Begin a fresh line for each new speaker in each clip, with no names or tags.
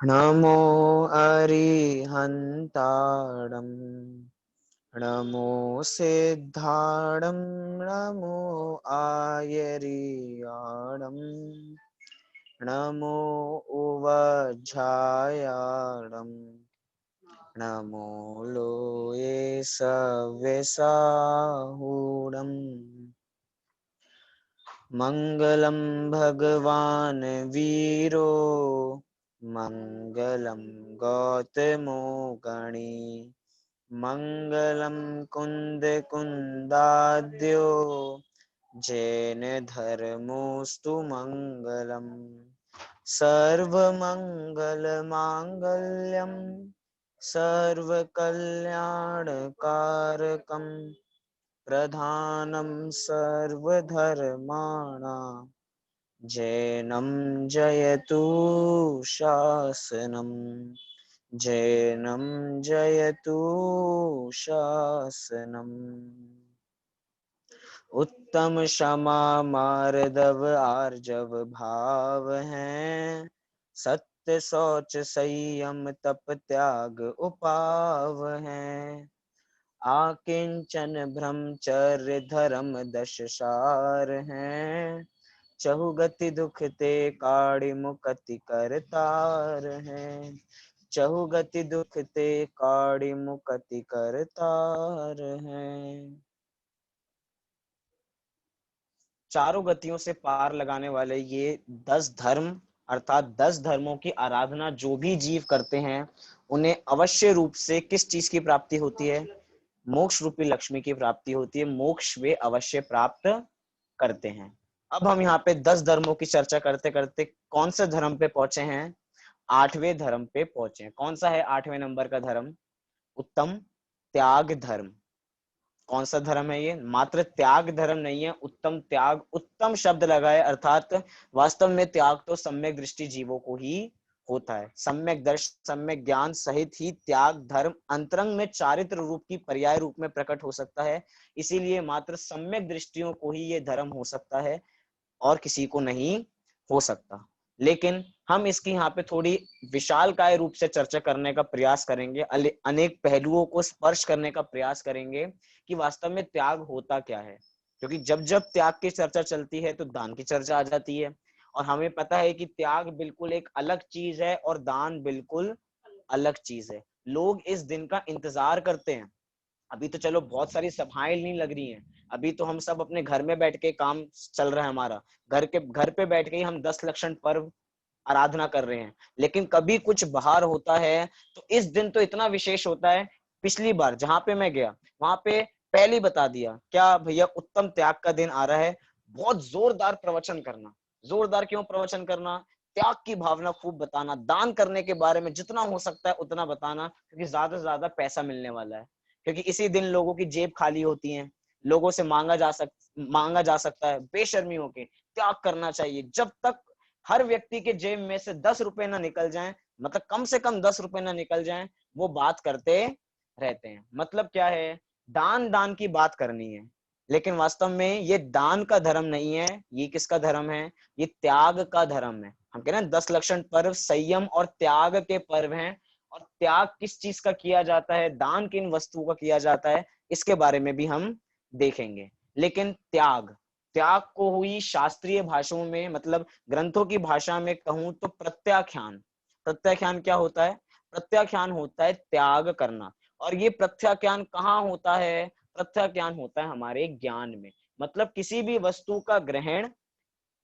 नमो अरिहन्ताणं नमो सिद्धाणं नमो आयर्याणं नमो उवझायाणं नमो लोये सव्यसाहूणम् मङ्गलं भगवान् वीरो मङ्गलं गौतमो गणी मङ्गलं कुन्दकुन्दाद्यो जैन धर्मोऽस्तु मङ्गलम् सर्वमङ्गलमाङ्गल्यं सर्वकल्याणकारकं प्रधानं सर्वधर्माणां जैनं जयतु शासनम् जैनं जयतु शासनम् उत्तम क्षमा मार्दव आर्जव भाव हैं सत्य शौच संयम तप त्याग उपाव हैं आकिंचन ब्रह्मचर्य धर्म दश सार हैं चहुगति दुख ते काढ़ी मुकति करतार हैं चहुगति दुख ते काढ़ी मुकति करतार हैं। चारों गतियों से पार लगाने वाले ये 10 धर्म अर्थात 10 धर्मों की आराधना जो भी जीव करते हैं उन्हें अवश्य रूप से किस चीज की प्राप्ति होती है? मोक्ष रूपी लक्ष्मी की प्राप्ति होती है। मोक्ष वे अवश्य प्राप्त करते हैं। अब हम यहाँ पे 10 धर्मों की चर्चा करते करते कौन से धर्म पे पहुंचे हैं? 8वें धर्म पे पहुंचे हैं। कौन सा है 8वें नंबर का धर्म? उत्तम त्याग धर्म। कौन सा धर्म है ये? मात्र त्याग धर्म नहीं है, उत्तम त्याग, उत्तम शब्द लगाए अर्थात वास्तव में त्याग तो सम्यक दृष्टि जीवों को ही होता है। सम्यक दर्शन सम्यक ज्ञान सहित ही त्याग धर्म अंतरंग में चारित्र रूप की पर्याय रूप में प्रकट हो सकता है। इसीलिए मात्र सम्यक दृष्टियों को ही ये धर्म हो सकता है और किसी को नहीं हो सकता। लेकिन हम इसकी यहाँ पे थोड़ी विशालकाय रूप से चर्चा करने का प्रयास करेंगे, अनेक पहलुओं को स्पर्श करने का प्रयास करेंगे कि वास्तव में त्याग होता क्या है। क्योंकि जब जब त्याग की चर्चा चलती है तो दान की चर्चा आ जाती है और हमें पता है कि त्याग बिल्कुल एक अलग चीज है और दान बिल्कुल अलग चीज है। लोग इस दिन का इंतजार करते हैं। अभी तो चलो बहुत सारी सभाएं नहीं लग रही हैं, अभी तो हम सब अपने घर में बैठ के काम चल रहा है हमारा, घर पे बैठ के ही हम 10 लक्षण पर्व आराधना कर रहे हैं। लेकिन कभी कुछ बाहर होता है तो इस दिन तो इतना विशेष होता है। पिछली बार जहां पे मैं गया वहां पे पहले ही बता दिया, क्या भैया उत्तम त्याग का दिन आ रहा है, बहुत जोरदार प्रवचन करना। जोरदार क्यों प्रवचन करना? त्याग की भावना खूब बताना, दान करने के बारे में जितना हो सकता है उतना बताना, क्योंकि ज्यादा से ज्यादा पैसा मिलने वाला है। क्योंकि इसी दिन लोगों की जेब खाली होती है, लोगों से मांगा जा सकता है। बेशर्मी होके त्याग करना चाहिए। जब तक हर व्यक्ति के जेब में से 10 रुपए ना निकल जाएं, मतलब कम से कम 10 रुपए ना निकल जाएं, वो बात करते रहते हैं। मतलब क्या है? दान दान की बात करनी है, लेकिन वास्तव में ये दान का धर्म नहीं है। ये किसका धर्म है? ये त्याग का धर्म है। हम कह रहे हैं 10 लक्षण पर्व संयम और त्याग के पर्व हैं। और त्याग किस चीज का किया जाता है, दान किन वस्तुओं का किया जाता है, इसके बारे में भी हम देखेंगे। लेकिन त्याग त्याग को हुई शास्त्रीय भाषाओं में, मतलब ग्रंथों की भाषा में कहूं तो प्रत्याख्यान। प्रत्याख्यान क्या होता है? प्रत्याख्यान होता है त्याग करना। और ये प्रत्याख्यान कहाँ होता है? प्रत्याख्यान होता है हमारे ज्ञान में। मतलब किसी भी वस्तु का ग्रहण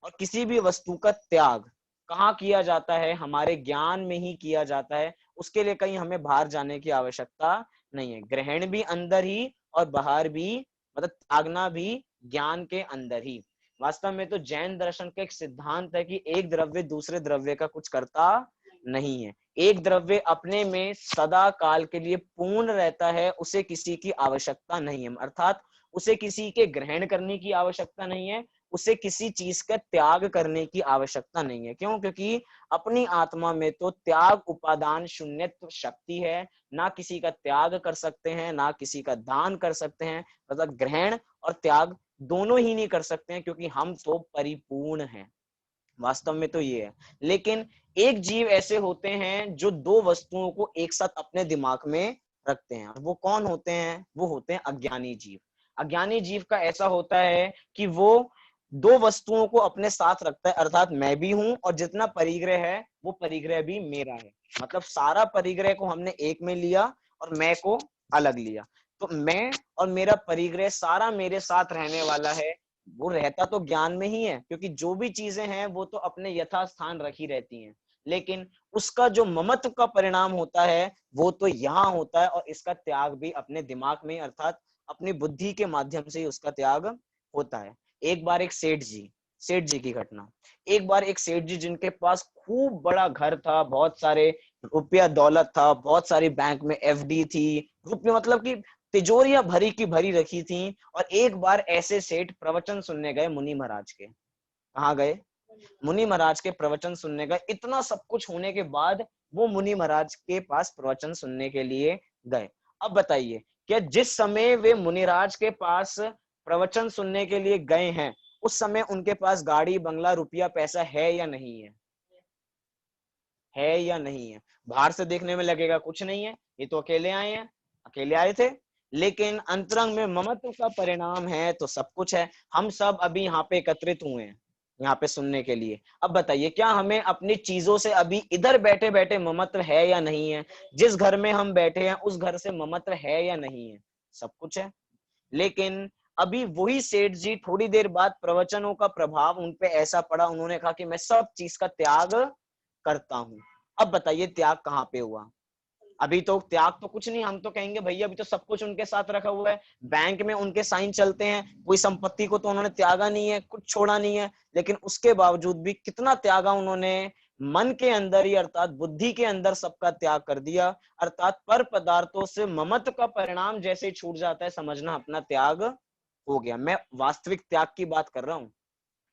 और किसी भी वस्तु का त्याग कहाँ किया जाता है? हमारे ज्ञान में ही किया जाता है। उसके लिए कहीं हमें बाहर जाने की आवश्यकता नहीं है। ग्रहण भी अंदर ही और बाहर भी, मतलब त्यागना भी ज्ञान के अंदर ही। वास्तव में तो जैन दर्शन का एक सिद्धांत है कि एक द्रव्य दूसरे द्रव्य का कुछ करता नहीं है। एक द्रव्य अपने में सदा काल के लिए पूर्ण रहता है, उसे किसी की आवश्यकता नहीं है। अर्थात उसे किसी के ग्रहण करने की आवश्यकता नहीं है, उसे किसी चीज का त्याग करने की आवश्यकता नहीं है। क्यों? क्योंकि अपनी आत्मा में तो त्याग उपादान शून्यत्व शक्ति है। ना किसी का त्याग कर सकते हैं, ना किसी का दान कर सकते हैं। मतलब ग्रहण और त्याग दोनों ही नहीं कर सकते हैं, क्योंकि हम तो परिपूर्ण हैं। वास्तव में तो ये है। लेकिन एक जीव ऐसे होते हैं जो दो वस्तुओं को एक साथ अपने दिमाग में रखते हैं। वो कौन होते हैं? वो होते हैं अज्ञानी जीव। अज्ञानी जीव का ऐसा होता है कि वो दो वस्तुओं को अपने साथ रखता है, अर्थात मैं भी हूं और जितना परिग्रह है वो परिग्रह भी मेरा है। मतलब सारा परिग्रह को हमने एक में लिया और मैं को अलग लिया। तो मैं और मेरा परिग्रह सारा मेरे साथ रहने वाला है। वो रहता तो ज्ञान में ही है, क्योंकि जो भी चीजें हैं वो तो अपने यथास्थान रखी रहती हैं, लेकिन उसका जो ममत्व का परिणाम होता है वो तो यहाँ होता है, और इसका त्याग भी अपने दिमाग में अर्थात अपनी बुद्धि के माध्यम से ही उसका त्याग होता है। एक बार एक सेठ जी की घटना। एक बार एक सेठ जी जिनके पास खूब बड़ा घर था, बहुत सारे रुपया दौलत था, बहुत सारी बैंक में एफडी थी, रुपये मतलब कि तिजोरियां भरी की भरी रखी थी। और एक बार ऐसे सेठ प्रवचन सुनने गए मुनि महाराज के। कहाँ गए? मुनि महाराज के प्रवचन सुनने गए। इतना सब कुछ होने के बाद वो मुनि महाराज के पास प्रवचन सुनने के लिए गए। अब बताइए, क्या जिस समय वे मुनिराज के पास प्रवचन सुनने के लिए गए हैं उस समय उनके पास गाड़ी बंगला रुपया पैसा है या नहीं है? है या नहीं है? बाहर से देखने में लगेगा कुछ नहीं है, ये तो अकेले आए हैं, अकेले आए थे, लेकिन अंतरंग में ममत्व का परिणाम है तो सब कुछ है। हम सब अभी यहाँ पे एकत्रित हुए हैं यहाँ पे सुनने के लिए। अब बताइए, क्या हमें अपनी चीजों से अभी इधर बैठे बैठे ममत्व है या नहीं है? जिस घर में हम बैठे हैं उस घर से ममत्व है या नहीं है? सब कुछ है। लेकिन अभी वही सेठ जी थोड़ी देर बाद प्रवचनों का प्रभाव उन पे ऐसा पड़ा, उन्होंने कहा कि मैं सब चीज का त्याग करता हूं। अब बताइए त्याग कहाँ पे हुआ? अभी तो त्याग तो कुछ नहीं, हम तो कहेंगे भैया अभी तो सब कुछ उनके साथ रखा हुआ है, बैंक में उनके साइन चलते हैं, कोई संपत्ति को तो उन्होंने त्यागा नहीं है, कुछ छोड़ा नहीं है। लेकिन उसके बावजूद भी कितना त्यागा उन्होंने? मन के अंदर ही अर्थात बुद्धि के अंदर सबका त्याग कर दिया। अर्थात पर पदार्थों से ममत्व का परिणाम जैसे छूट जाता है, समझना अपना त्याग हो गया। मैं वास्तविक त्याग की बात कर रहा हूं।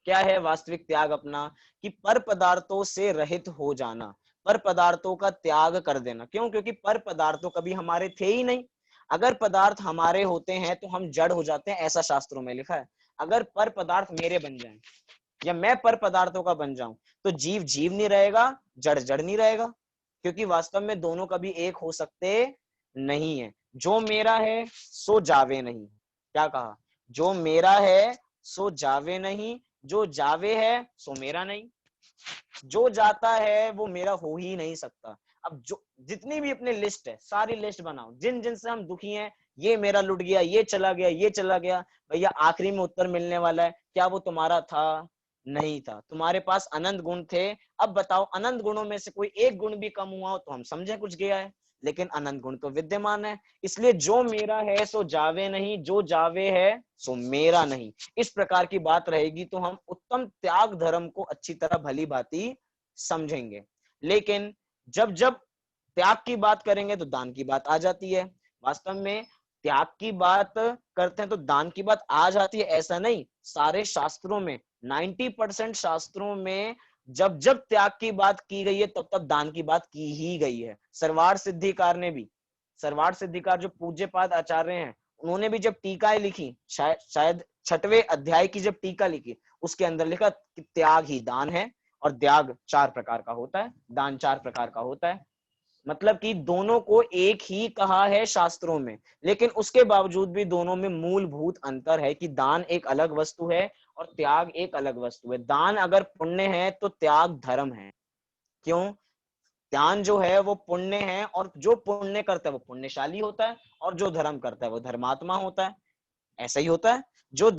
क्या है वास्तविक त्याग अपना? कि पर पदार्थों से रहित हो जाना, पर पदार्थों का त्याग कर देना। क्यों? क्योंकि पर पदार्थों कभी हमारे थे ही नहीं। अगर पदार्थ हमारे होते हैं तो हम जड़ हो जाते हैं, ऐसा शास्त्रों में लिखा है। अगर पर पदार्थ मेरे बन जाएं या मैं पर पदार्थों का बन जाऊं तो जीव जीव नहीं रहेगा, जड़ जड़ नहीं रहेगा, क्योंकि वास्तव में दोनों कभी एक हो सकते नहीं है। जो मेरा है सो जावे नहीं। क्या कहा? जो मेरा है सो जावे नहीं, जो जावे है सो मेरा नहीं। जो जाता है वो मेरा हो ही नहीं सकता। अब जो जितनी भी अपने लिस्ट है सारी लिस्ट बनाओ, जिन जिन से हम दुखी हैं, ये मेरा लुट गया, ये चला गया, ये चला गया, भैया आखिरी में उत्तर मिलने वाला है, क्या वो तुम्हारा था? नहीं था। तुम्हारे पास अनंत गुण थे। अब बताओ अनंत गुणों में से कोई एक गुण भी कम हुआ हो तो हम समझे कुछ गया है, लेकिन अनंत गुण तो विद्यमान है। इसलिए जो मेरा है सो जावे नहीं, जो जावे है सो मेरा नहीं। इस प्रकार की बात रहेगी तो हम उत्तम त्याग धर्म को अच्छी तरह भली भांति समझेंगे। लेकिन जब जब त्याग की बात करेंगे तो दान की बात आ जाती है। वास्तव में त्याग की बात करते हैं तो दान की बात आ जाती है ऐसा नहीं, सारे शास्त्रों में 90% शास्त्रों में जब जब त्याग की बात की गई है तब तब दान की बात की ही गई है। सरवार सिद्धिकार ने भी, सरवार सिद्धिकार जो पूज्यपाद आचार्य हैं, उन्होंने भी जब टीकाएं लिखी, शायद 6वें अध्याय की जब टीका लिखी, उसके अंदर लिखा कि त्याग ही दान है, और त्याग 4 प्रकार का होता है, दान 4 प्रकार का होता है। मतलब कि दोनों को एक ही कहा है शास्त्रों में, लेकिन उसके बावजूद भी दोनों में मूलभूत अंतर है कि दान एक अलग वस्तु है और त्याग एक अलग वस्तु है। दान अगर पुण्य है तो त्याग धर्म है। क्यों? दान जो है वो पुण्य है, और जो पुण्य करता है वो पुण्यशाली होता है, और जो धर्म करता है वो धर्मात्मा होता है। ऐसा ही होता है। जो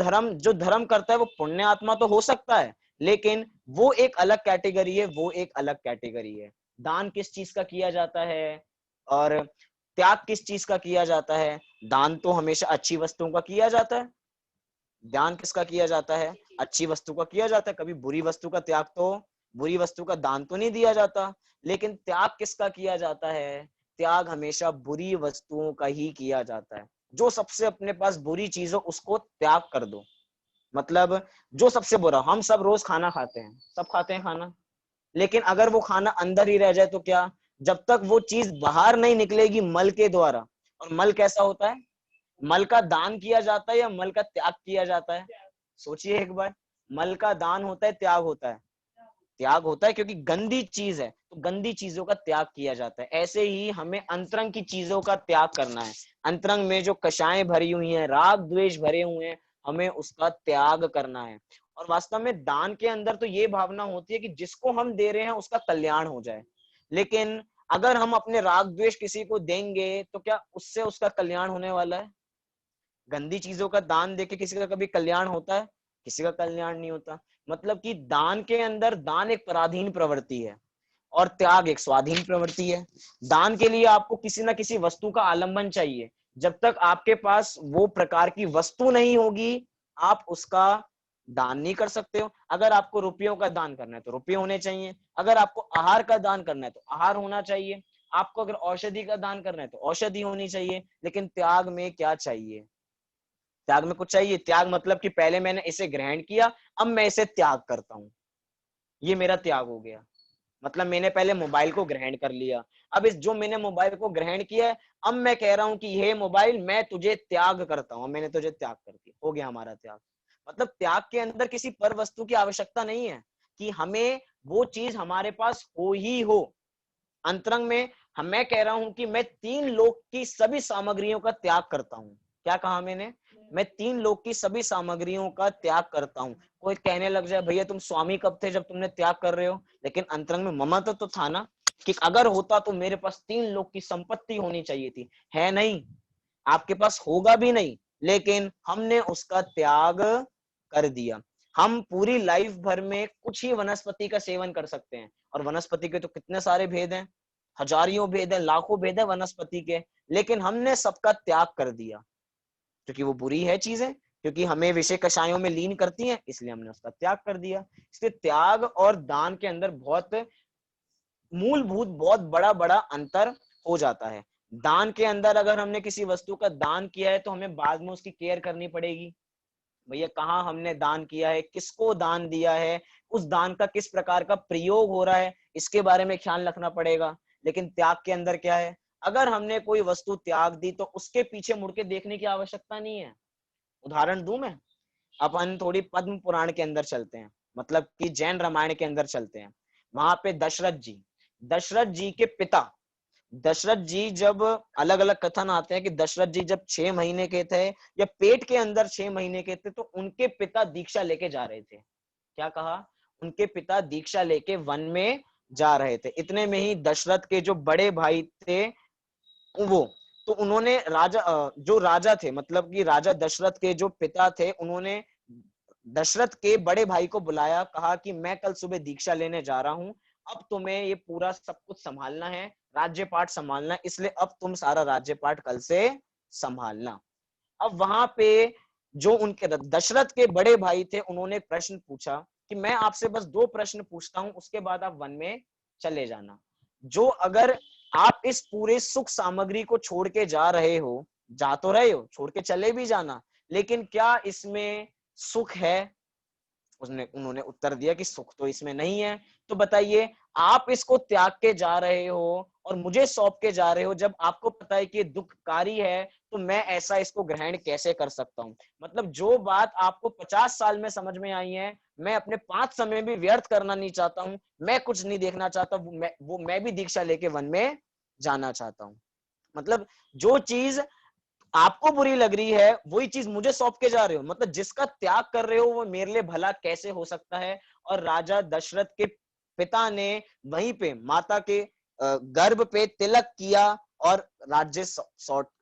धर्म करता है वो पुण्य आत्मा तो हो सकता है, लेकिन वो एक अलग कैटेगरी है, वो एक अलग कैटेगरी है। दान किस चीज का किया जाता है और त्याग किस चीज का किया जाता है? दान तो हमेशा अच्छी वस्तुओं का किया जाता है। दान किसका किया जाता है? अच्छी वस्तु का किया जाता है। कभी बुरी वस्तु का त्याग तो, बुरी वस्तु का दान तो नहीं दिया जाता। लेकिन त्याग किसका किया जाता है? त्याग हमेशा बुरी वस्तुओं का ही किया जाता है। जो सबसे अपने पास बुरी चीज हो उसको त्याग कर दो। मतलब जो सबसे बुरा, हम सब रोज खाना खाते हैं, सब खाते हैं खाना, लेकिन अगर वो खाना अंदर ही रह जाए तो क्या? जब तक वो चीज बाहर नहीं निकलेगी मल के द्वारा, और मल कैसा होता है? मल का दान किया जाता है या मल का त्याग किया जाता है? सोचिए एक बार। मल का दान होता है, त्याग होता है? त्याग होता है क्योंकि गंदी चीज है तो गंदी चीजों का त्याग किया जाता है। ऐसे ही हमें अंतरंग की चीजों का त्याग करना है। अंतरंग में जो कषाएं भरी हुई हैं, राग द्वेष भरे हुए हैं, हमें उसका त्याग करना है। और वास्तव में दान के अंदर तो ये भावना होती है कि जिसको हम दे रहे हैं उसका कल्याण हो जाए। लेकिन अगर हम अपने राग द्वेष किसी को देंगे तो क्या उससे उसका कल्याण होने वाला है? गंदी चीजों का दान देके किसी का कभी कल्याण होता है? किसी का कल्याण नहीं होता। मतलब कि दान के अंदर, दान एक पराधीन प्रवृत्ति है और त्याग एक स्वाधीन प्रवृत्ति है। दान के लिए आपको किसी ना किसी वस्तु का आलंबन चाहिए। जब तक आपके पास वो प्रकार की वस्तु नहीं होगी, आप उसका दान नहीं कर सकते हो। अगर आपको रुपयों का दान करना है तो रुपये होने चाहिए, अगर आपको आहार का दान करना है तो आहार होना चाहिए, आपको अगर औषधि का दान करना है तो औषधि होनी चाहिए। लेकिन त्याग में क्या चाहिए? त्याग में कुछ चाहिए। त्याग मतलब कि पहले मैंने इसे ग्रहण किया, अब मैं इसे त्याग करता हूं, ये मेरा त्याग हो गया। मतलब मैंने पहले मोबाइल को ग्रहण कर लिया, अब इस जो मैंने मोबाइल को ग्रहण किया है, अब मैं कह रहा हूं कि ये मोबाइल मैं तुझे त्याग करता हूं, मैंने तुझे त्याग कर दिया, हो गया हमारा त्याग। मतलब त्याग के अंदर किसी पर वस्तु की आवश्यकता नहीं है कि हमें वो चीज हमारे पास हो ही हो। अंतरंग में हम मैं कह रहा हूं कि मैं 3 लोक की सभी सामग्रियों का त्याग करता हूं। क्या कहा मैंने? मैं 3 लोक की सभी सामग्रियों का त्याग करता हूं। कोई कहने लग जाए भैया तुम स्वामी कब थे जब तुमने त्याग कर रहे हो? लेकिन अंतरंग में ममत्व तो था ना कि अगर होता तो मेरे पास 3 लोक की संपत्ति होनी चाहिए थी। है नहीं, आपके पास होगा भी नहीं, लेकिन हमने उसका त्याग कर दिया। हम पूरी लाइफ भर में कुछ ही वनस्पति का सेवन कर सकते हैं और वनस्पति के तो कितने सारे भेद हैं, हजारियों भेद है, लाखों भेद है वनस्पति के, लेकिन हमने सबका त्याग कर दिया क्योंकि वो बुरी है चीजें, क्योंकि हमें विषय कषायों में लीन करती हैं, इसलिए हमने उसका त्याग कर दिया। इसलिए त्याग और दान के अंदर बहुत मूलभूत, बहुत बड़ा बड़ा अंतर हो जाता है। दान के अंदर अगर हमने किसी वस्तु का दान किया है तो हमें बाद में उसकी केयर करनी पड़ेगी। भैया कहाँ हमने दान किया है, किसको दान दिया है, उस दान का किस प्रकार का प्रयोग हो रहा है, इसके बारे में ख्याल रखना पड़ेगा। लेकिन त्याग के अंदर क्या है? अगर हमने कोई वस्तु त्याग दी तो उसके पीछे मुड़ के देखने की आवश्यकता नहीं है। उदाहरण दूं मैं, अपन थोड़ी पद्म पुराण के अंदर चलते हैं, मतलब कि जैन रामायण के अंदर चलते हैं। वहां पे दशरथ जी के पिता, दशरथ जी जब, अलग अलग कथन आते हैं कि दशरथ जी जब 6 महीने के थे या पेट के अंदर 6 महीने के थे तो उनके पिता दीक्षा लेके जा रहे थे। क्या कहा? उनके पिता दीक्षा लेके वन में जा रहे थे। इतने में ही दशरथ के जो बड़े भाई थे वो, तो उन्होंने जो राजा थे, मतलब कि राजा दशरथ के जो पिता थे, उन्होंने दशरथ के बड़े भाई को बुलाया, कहा कि मैं कल सुबह दीक्षा लेने जा रहा हूं, अब तुम्हें ये पूरा सब कुछ संभालना है, राज्य पाठ संभालना है, इसलिए अब तुम सारा राज्य पाठ कल से संभालना। अब वहां पे जो उनके दशरथ के बड़े भाई थे, उन्होंने प्रश्न पूछा कि मैं आपसे बस 2 प्रश्न पूछता हूं, उसके बाद आप वन में चले जाना। जो अगर आप इस पूरे सुख सामग्री को छोड़ के जा रहे हो, जा तो रहे हो, छोड़ के चले भी जाना, लेकिन क्या इसमें सुख है? उन्होंने उत्तर दिया कि सुख तो इसमें नहीं है। तो बताइए, आप इसको त्याग के जा रहे हो और मुझे सौंप के जा रहे हो, जब आपको पता है कि दुखकारी है, तो मैं ऐसा इसको ग्रहण कैसे कर सकता हूं? मतलब जो बात आपको 50 साल में समझ में आई है, मैं अपने 5 समय भी व्यर्थ करना नहीं चाहता हूं, मैं कुछ नहीं देखना चाहता, मैं भी दीक्षा लेके वन में जाना चाहता हूं। मतलब जो चीज आपको बुरी लग रही है वही चीज मुझे सौंप के जा रहे हो, मतलब जिसका त्याग कर रहे हो वो मेरे लिए भला कैसे हो सकता है? और राजा दशरथ के पिता ने वहीं पे माता के गर्भ पे तिलक किया और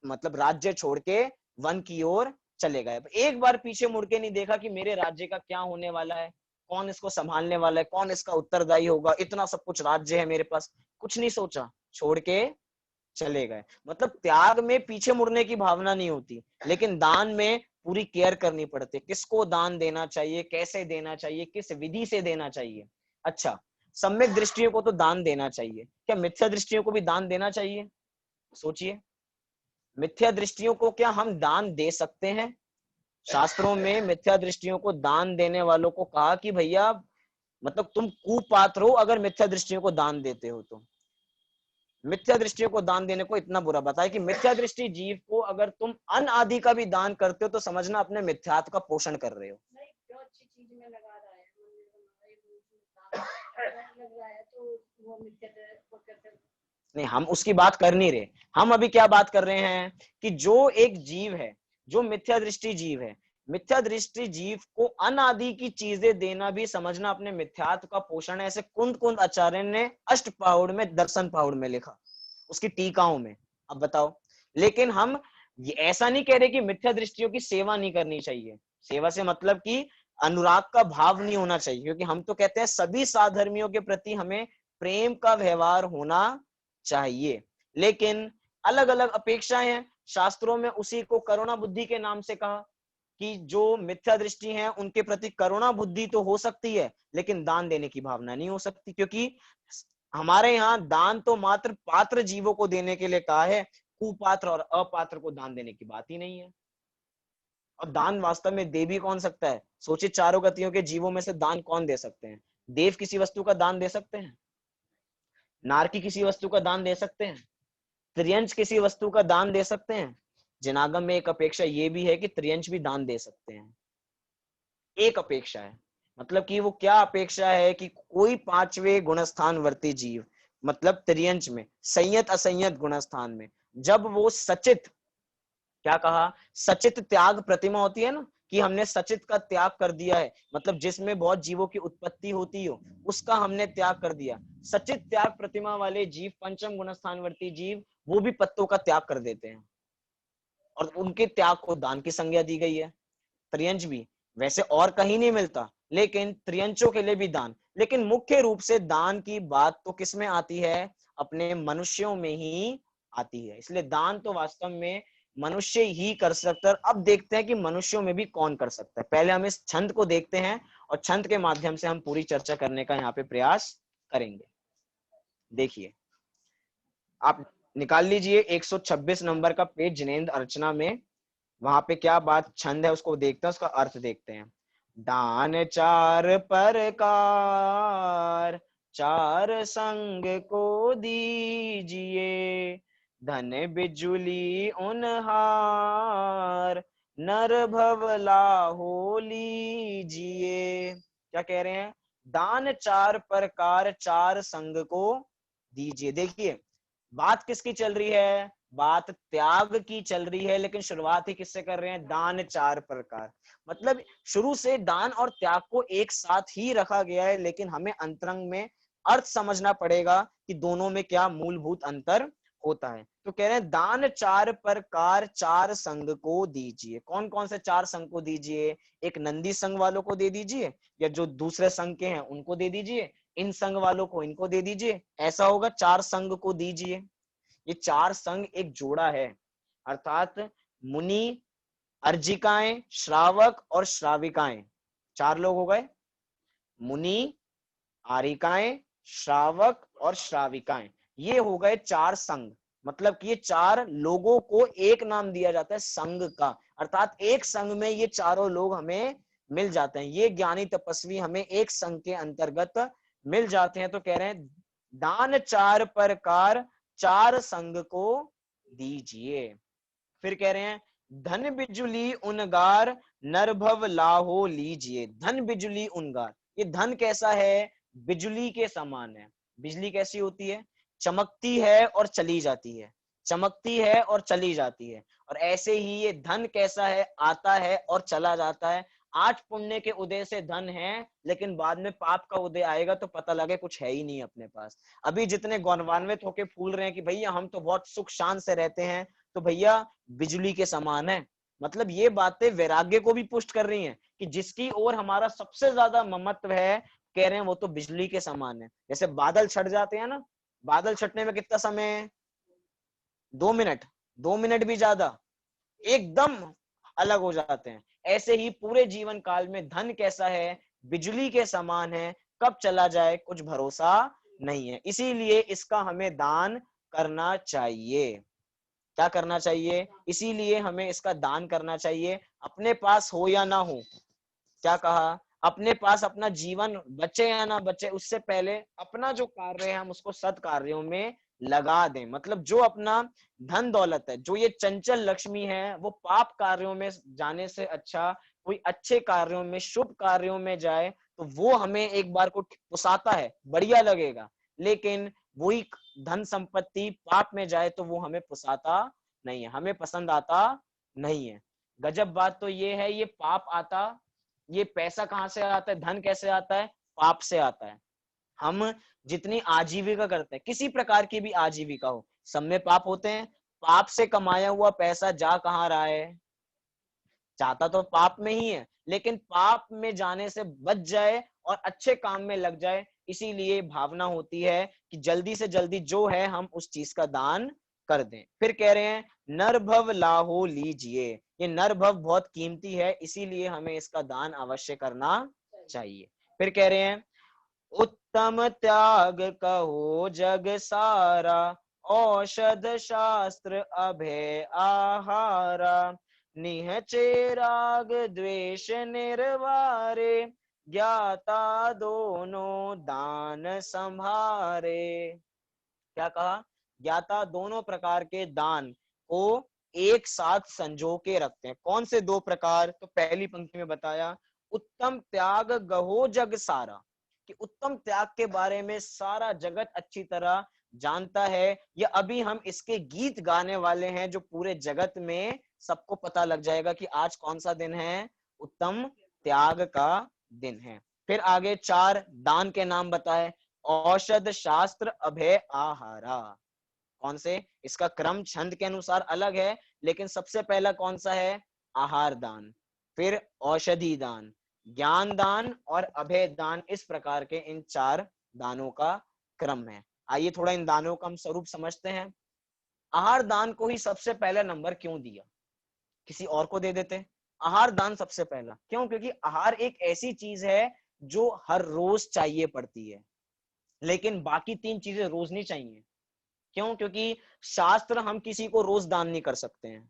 मतलब राज्य छोड़ के वन की ओर चले गए। एक बार पीछे मुड़ के नहीं देखा कि मेरे राज्य का क्या होने वाला है, कौन इसको संभालने वाला है, कौन इसका उत्तरदायी होगा, इतना सब कुछ राज्य है मेरे पास, कुछ नहीं सोचा, छोड़ के चले गए। मतलब त्याग में पीछे मुड़ने की भावना नहीं होती, लेकिन दान में पूरी केयर करनी पड़ती है, किसको दान देना चाहिए, कैसे देना चाहिए, किस विधि से देना चाहिए। अच्छा, सम्यक दृष्टियों को तो दान देना चाहिए, क्या मिथ्या दृष्टियों को भी दान देना चाहिए? सोचिए, मिथ्या दृष्टियों को क्या हम दान दे सकते हैं? शास्त्रों में मिथ्या दृष्टियों को दान देने वालों को कहा कि भैया, मतलब तुम कुपात्र हो अगर मिथ्या दृष्टियों को दान देते हो तो। मिथ्या दृष्टियों को दान देने को इतना बुरा बताया कि मिथ्या दृष्टि जीव को अगर तुम अन्न आदि का भी दान करते हो तो समझना अपने मिथ्यात्व का पोषण कर रहे हो। नहीं, हम उसकी बात कर नहीं रहे। हम अभी क्या बात कर रहे हैं कि जो एक जीव है, जो मिथ्या दृष्टि जीव है, मिथ्या दृष्टि जीव को अनादि की चीजें देना भी समझना अपने मिथ्यात्व का पोषण है। ऐसे कुंद कुंद आचार्य ने अष्टपाहुड़ में, दर्शन पाहुड़ में लिखा, उसकी टीकाओं में। अब बताओ, लेकिन हम ये ऐसा नहीं कह रहे कि मिथ्या दृष्टियों की सेवा नहीं करनी चाहिए। सेवा से मतलब कि अनुराग का भाव नहीं होना चाहिए, क्योंकि हम तो कहते हैं सभी साधर्मियों के प्रति हमें प्रेम का व्यवहार होना चाहिए। लेकिन अलग अलग अपेक्षाएं हैं। शास्त्रों में उसी को करुणा बुद्धि के नाम से कहा कि जो मिथ्या दृष्टि है उनके प्रति करुणा बुद्धि तो हो सकती है, लेकिन दान देने की भावना नहीं हो सकती, क्योंकि हमारे यहाँ दान तो मात्र पात्र जीवों को देने के लिए कहा है, कुपात्र और अपात्र को दान देने की बात ही नहीं है। और दान वास्तव में दे भी कौन सकता है? सोचिए, चारों गतियों के जीवों में से दान कौन दे सकते हैं? देव किसी वस्तु का दान दे सकते हैं? नारकी किसी वस्तु का दान दे सकते हैं? त्रियंच किसी वस्तु का दान दे सकते हैं? जनागम में एक अपेक्षा ये भी है कि त्रियंच भी दान दे सकते हैं। एक अपेक्षा है, मतलब कि वो क्या अपेक्षा है कि कोई पांचवे गुणस्थान वर्ती जीव, मतलब त्रियंच में संयत असंयत गुणस्थान में, जब वो सचित, क्या कहा, सचित त्याग प्रतिमा होती है ना, कि हमने सचित का त्याग कर दिया है, मतलब जिसमें बहुत जीवों की उत्पत्ति होती हो उसका हमने त्याग कर दिया। सचित त्याग प्रतिमा वाले जीव, पंचम गुणस्थानवर्ती जीव, वो भी पत्तों का त्याग कर देते हैं और उनके त्याग को दान की संज्ञा दी गई है। त्रियंच भी वैसे और कहीं नहीं मिलता, लेकिन त्रियंचों के लिए भी दान। लेकिन मुख्य रूप से दान की बात तो किस में आती है? अपने मनुष्यों में ही आती है। इसलिए दान तो वास्तव में मनुष्य ही कर सकता है। अब देखते हैं कि मनुष्यों में भी कौन कर सकता है। पहले हम इस छंद को देखते हैं और छंद के माध्यम से हम पूरी चर्चा करने का यहाँ पे प्रयास करेंगे। देखिए, आप निकाल लीजिए 126 नंबर का पेज जिनेंद्र अर्चना में। वहां पे क्या बात छंद है उसको देखते हैं, उसका अर्थ देखते हैं। दान चार प्रकार, चार संग को दीजिए, धन बिजुली उनहार, नर भवला हो लीजिए। क्या कह रहे हैं? दान चार प्रकार, चार संग को दीजिए। देखिए, बात किसकी चल रही है? बात त्याग की चल रही है, लेकिन शुरुआत ही किससे कर रहे हैं? दान चार प्रकार, मतलब शुरू से दान और त्याग को एक साथ ही रखा गया है, लेकिन हमें अंतरंग में अर्थ समझना पड़ेगा कि दोनों में क्या मूलभूत अंतर होता है। तो कह रहे हैं दान चार प्रकार, चार संघ को दीजिए। कौन कौन से चार संघ को दीजिए? एक नंदी संघ वालों को दे दीजिए, या जो दूसरे संघ के हैं उनको दे दीजिए, इन संघ वालों को इनको दे दीजिए। ऐसा होगा, चार संघ को दीजिए। ये चार संघ एक जोड़ा है, अर्थात मुनि, अर्जिकाएं, श्रावक और श्राविकाएं, चार लोग हो गए। मुनि, आरिकाएं, श्रावक और श्राविकाएं, ये हो गए चार संघ। मतलब कि ये चार लोगों को एक नाम दिया जाता है संघ का, अर्थात एक संघ में ये चारों लोग हमें मिल जाते हैं। ये ज्ञानी तपस्वी हमें एक संघ के अंतर्गत मिल जाते हैं। तो कह रहे हैं दान चार प्रकार, चार संघ को दीजिए। फिर कह रहे हैं धन बिजुली उनगार, नरभव लाहो लीजिए। धन बिजुली उनगार, ये धन कैसा है? बिजली के समान है। बिजली कैसी होती है? चमकती है और चली जाती है, चमकती है और चली जाती है। और ऐसे ही ये धन कैसा है? आता है और चला जाता है। आज पुण्य के उदय से धन है, लेकिन बाद में पाप का उदय आएगा तो पता लगे कुछ है ही नहीं अपने पास। अभी जितने गौरवान्वित होके फूल रहे हैं कि भैया हम तो बहुत सुख शांत से रहते हैं, तो भैया बिजली के समान है। मतलब ये बातें वैराग्य को भी पुष्ट कर रही हैं कि जिसकी ओर हमारा सबसे ज्यादा ममत्व है, कह रहे हैं वो तो बिजली के समान है। जैसे बादल छट जाते हैं ना, बादल छटने में कितना समय है? 2 मिनट, 2 मिनट भी ज्यादा, एकदम अलग हो जाते हैं। ऐसे ही पूरे जीवन काल में धन कैसा है? बिजली के समान है, कब चला जाए कुछ भरोसा नहीं है। इसीलिए इसका हमें दान करना चाहिए। क्या करना चाहिए? इसीलिए हमें इसका दान करना चाहिए, अपने पास हो या ना हो। क्या कहा? अपने पास अपना जीवन बचे या ना बचे, उससे पहले अपना जो कार्य है हम उसको सद कार्यों में लगा दें। मतलब जो अपना धन दौलत है, जो ये चंचल लक्ष्मी है, वो पाप कार्यों में जाने से अच्छा कोई अच्छे कार्यों में, शुभ कार्यों में जाए, तो वो हमें एक बार को पुसाता है, बढ़िया लगेगा, लेकिन वही धन संपत्ति पाप में जाए तो वो हमें पुसाता नहीं है, हमें पसंद आता नहीं है। गजब बात तो ये है, ये पाप आता, ये पैसा कहाँ से आता है, धन कैसे आता है, पाप से आता है। हम जितनी आजीविका करते हैं, किसी प्रकार की भी आजीविका हो, सब में पाप होते हैं। पाप से कमाया हुआ पैसा जा कहाँ रहा है, जाता तो पाप में ही है, लेकिन पाप में जाने से बच जाए और अच्छे काम में लग जाए, इसीलिए भावना होती है कि जल्दी से जल्दी जो है हम उस चीज का दान कर दें। फिर कह रहे हैं नरभव लाहो लीजिए, ये नरभव बहुत कीमती है, इसीलिए हमें इसका दान अवश्य करना चाहिए। फिर कह रहे हैं उत्तम त्याग कहो जग सारा, औषध शास्त्र अभय आहारा, निहचे राग द्वेष निर्वारे, ज्ञाता दोनों दान संभारे। क्या कहा, ज्ञाता दोनों प्रकार के दान को एक साथ संजो के रखते हैं। कौन से दो प्रकार, तो पहली पंक्ति में बताया उत्तम त्याग गहो जग सारा, कि उत्तम त्याग के बारे में सारा जगत अच्छी तरह जानता है। ये अभी हम इसके गीत गाने वाले हैं, जो पूरे जगत में सबको पता लग जाएगा कि आज कौन सा दिन है, उत्तम त्याग का दिन है। फिर आगे चार दान के नाम बताए, औषध शास्त्र अभय आहारा। कौन से, इसका क्रम छंद के अनुसार अलग है, लेकिन सबसे पहला कौन सा है, आहार दान, फिर औषधि दान, ज्ञान दान और अभय दान। इस प्रकार के इन चार दानों का क्रम है। आइए थोड़ा इन दानों का हम स्वरूप समझते हैं। आहार दान को ही सबसे पहला नंबर क्यों दिया, किसी और को दे देते। आहार दान सबसे पहला क्यों, क्योंकि आहार एक ऐसी चीज है जो हर रोज चाहिए पड़ती है, लेकिन बाकी तीन चीजें रोज नहीं चाहिए। क्यों, क्योंकि शास्त्र हम किसी को रोज दान नहीं कर सकते हैं,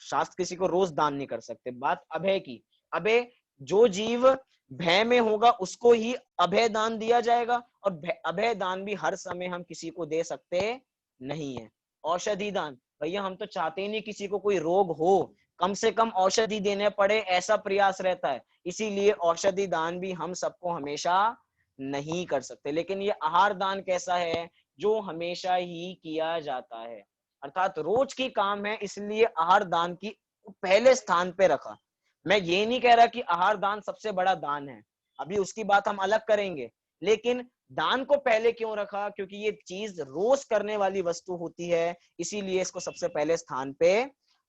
शास्त्र किसी को रोज दान नहीं कर सकते। बात अभय की, अभय जो जीव भय में होगा उसको ही अभय दान दिया जाएगा, और अभय दान भी हर समय हम किसी को दे सकते नहीं है। औषधि दान, भैया हम तो चाहते ही नहीं किसी को कोई रोग हो, कम से कम औषधि देने पड़े, ऐसा प्रयास रहता है, इसीलिए औषधि दान भी हम सबको हमेशा नहीं कर सकते। लेकिन ये आहार दान कैसा है, जो हमेशा ही किया जाता है, अर्थात रोज की काम है, इसलिए आहार दान की पहले स्थान पे रखा। मैं ये नहीं कह रहा कि आहार दान सबसे बड़ा दान है, अभी उसकी बात हम अलग करेंगे, लेकिन दान को पहले क्यों रखा, क्योंकि ये चीज रोज करने वाली वस्तु होती है, इसीलिए इसको सबसे पहले स्थान पे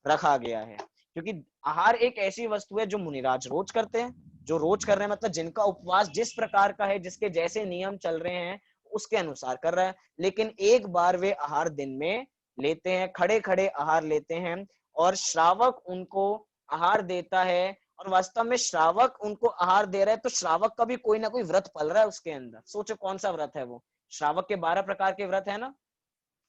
रखा गया है। क्योंकि आहार एक ऐसी वस्तु है जो मुनिराज रोज करते हैं, जो रोज कर रहे हैं, मतलब जिनका उपवास जिस प्रकार का है, जिसके जैसे नियम चल रहे हैं उसके अनुसार कर रहा है, लेकिन एक बार वे आहार दिन में लेते हैं, खड़े खड़े आहार लेते हैं, और श्रावक उनको आहार देता है, और वास्तव में श्रावक उनको आहार दे रहा है, तो श्रावक का भी कोई ना कोई व्रत पल रहा है उसके अंदर। सोचो कौन सा व्रत है वो, श्रावक के 12 प्रकार के व्रत है ना,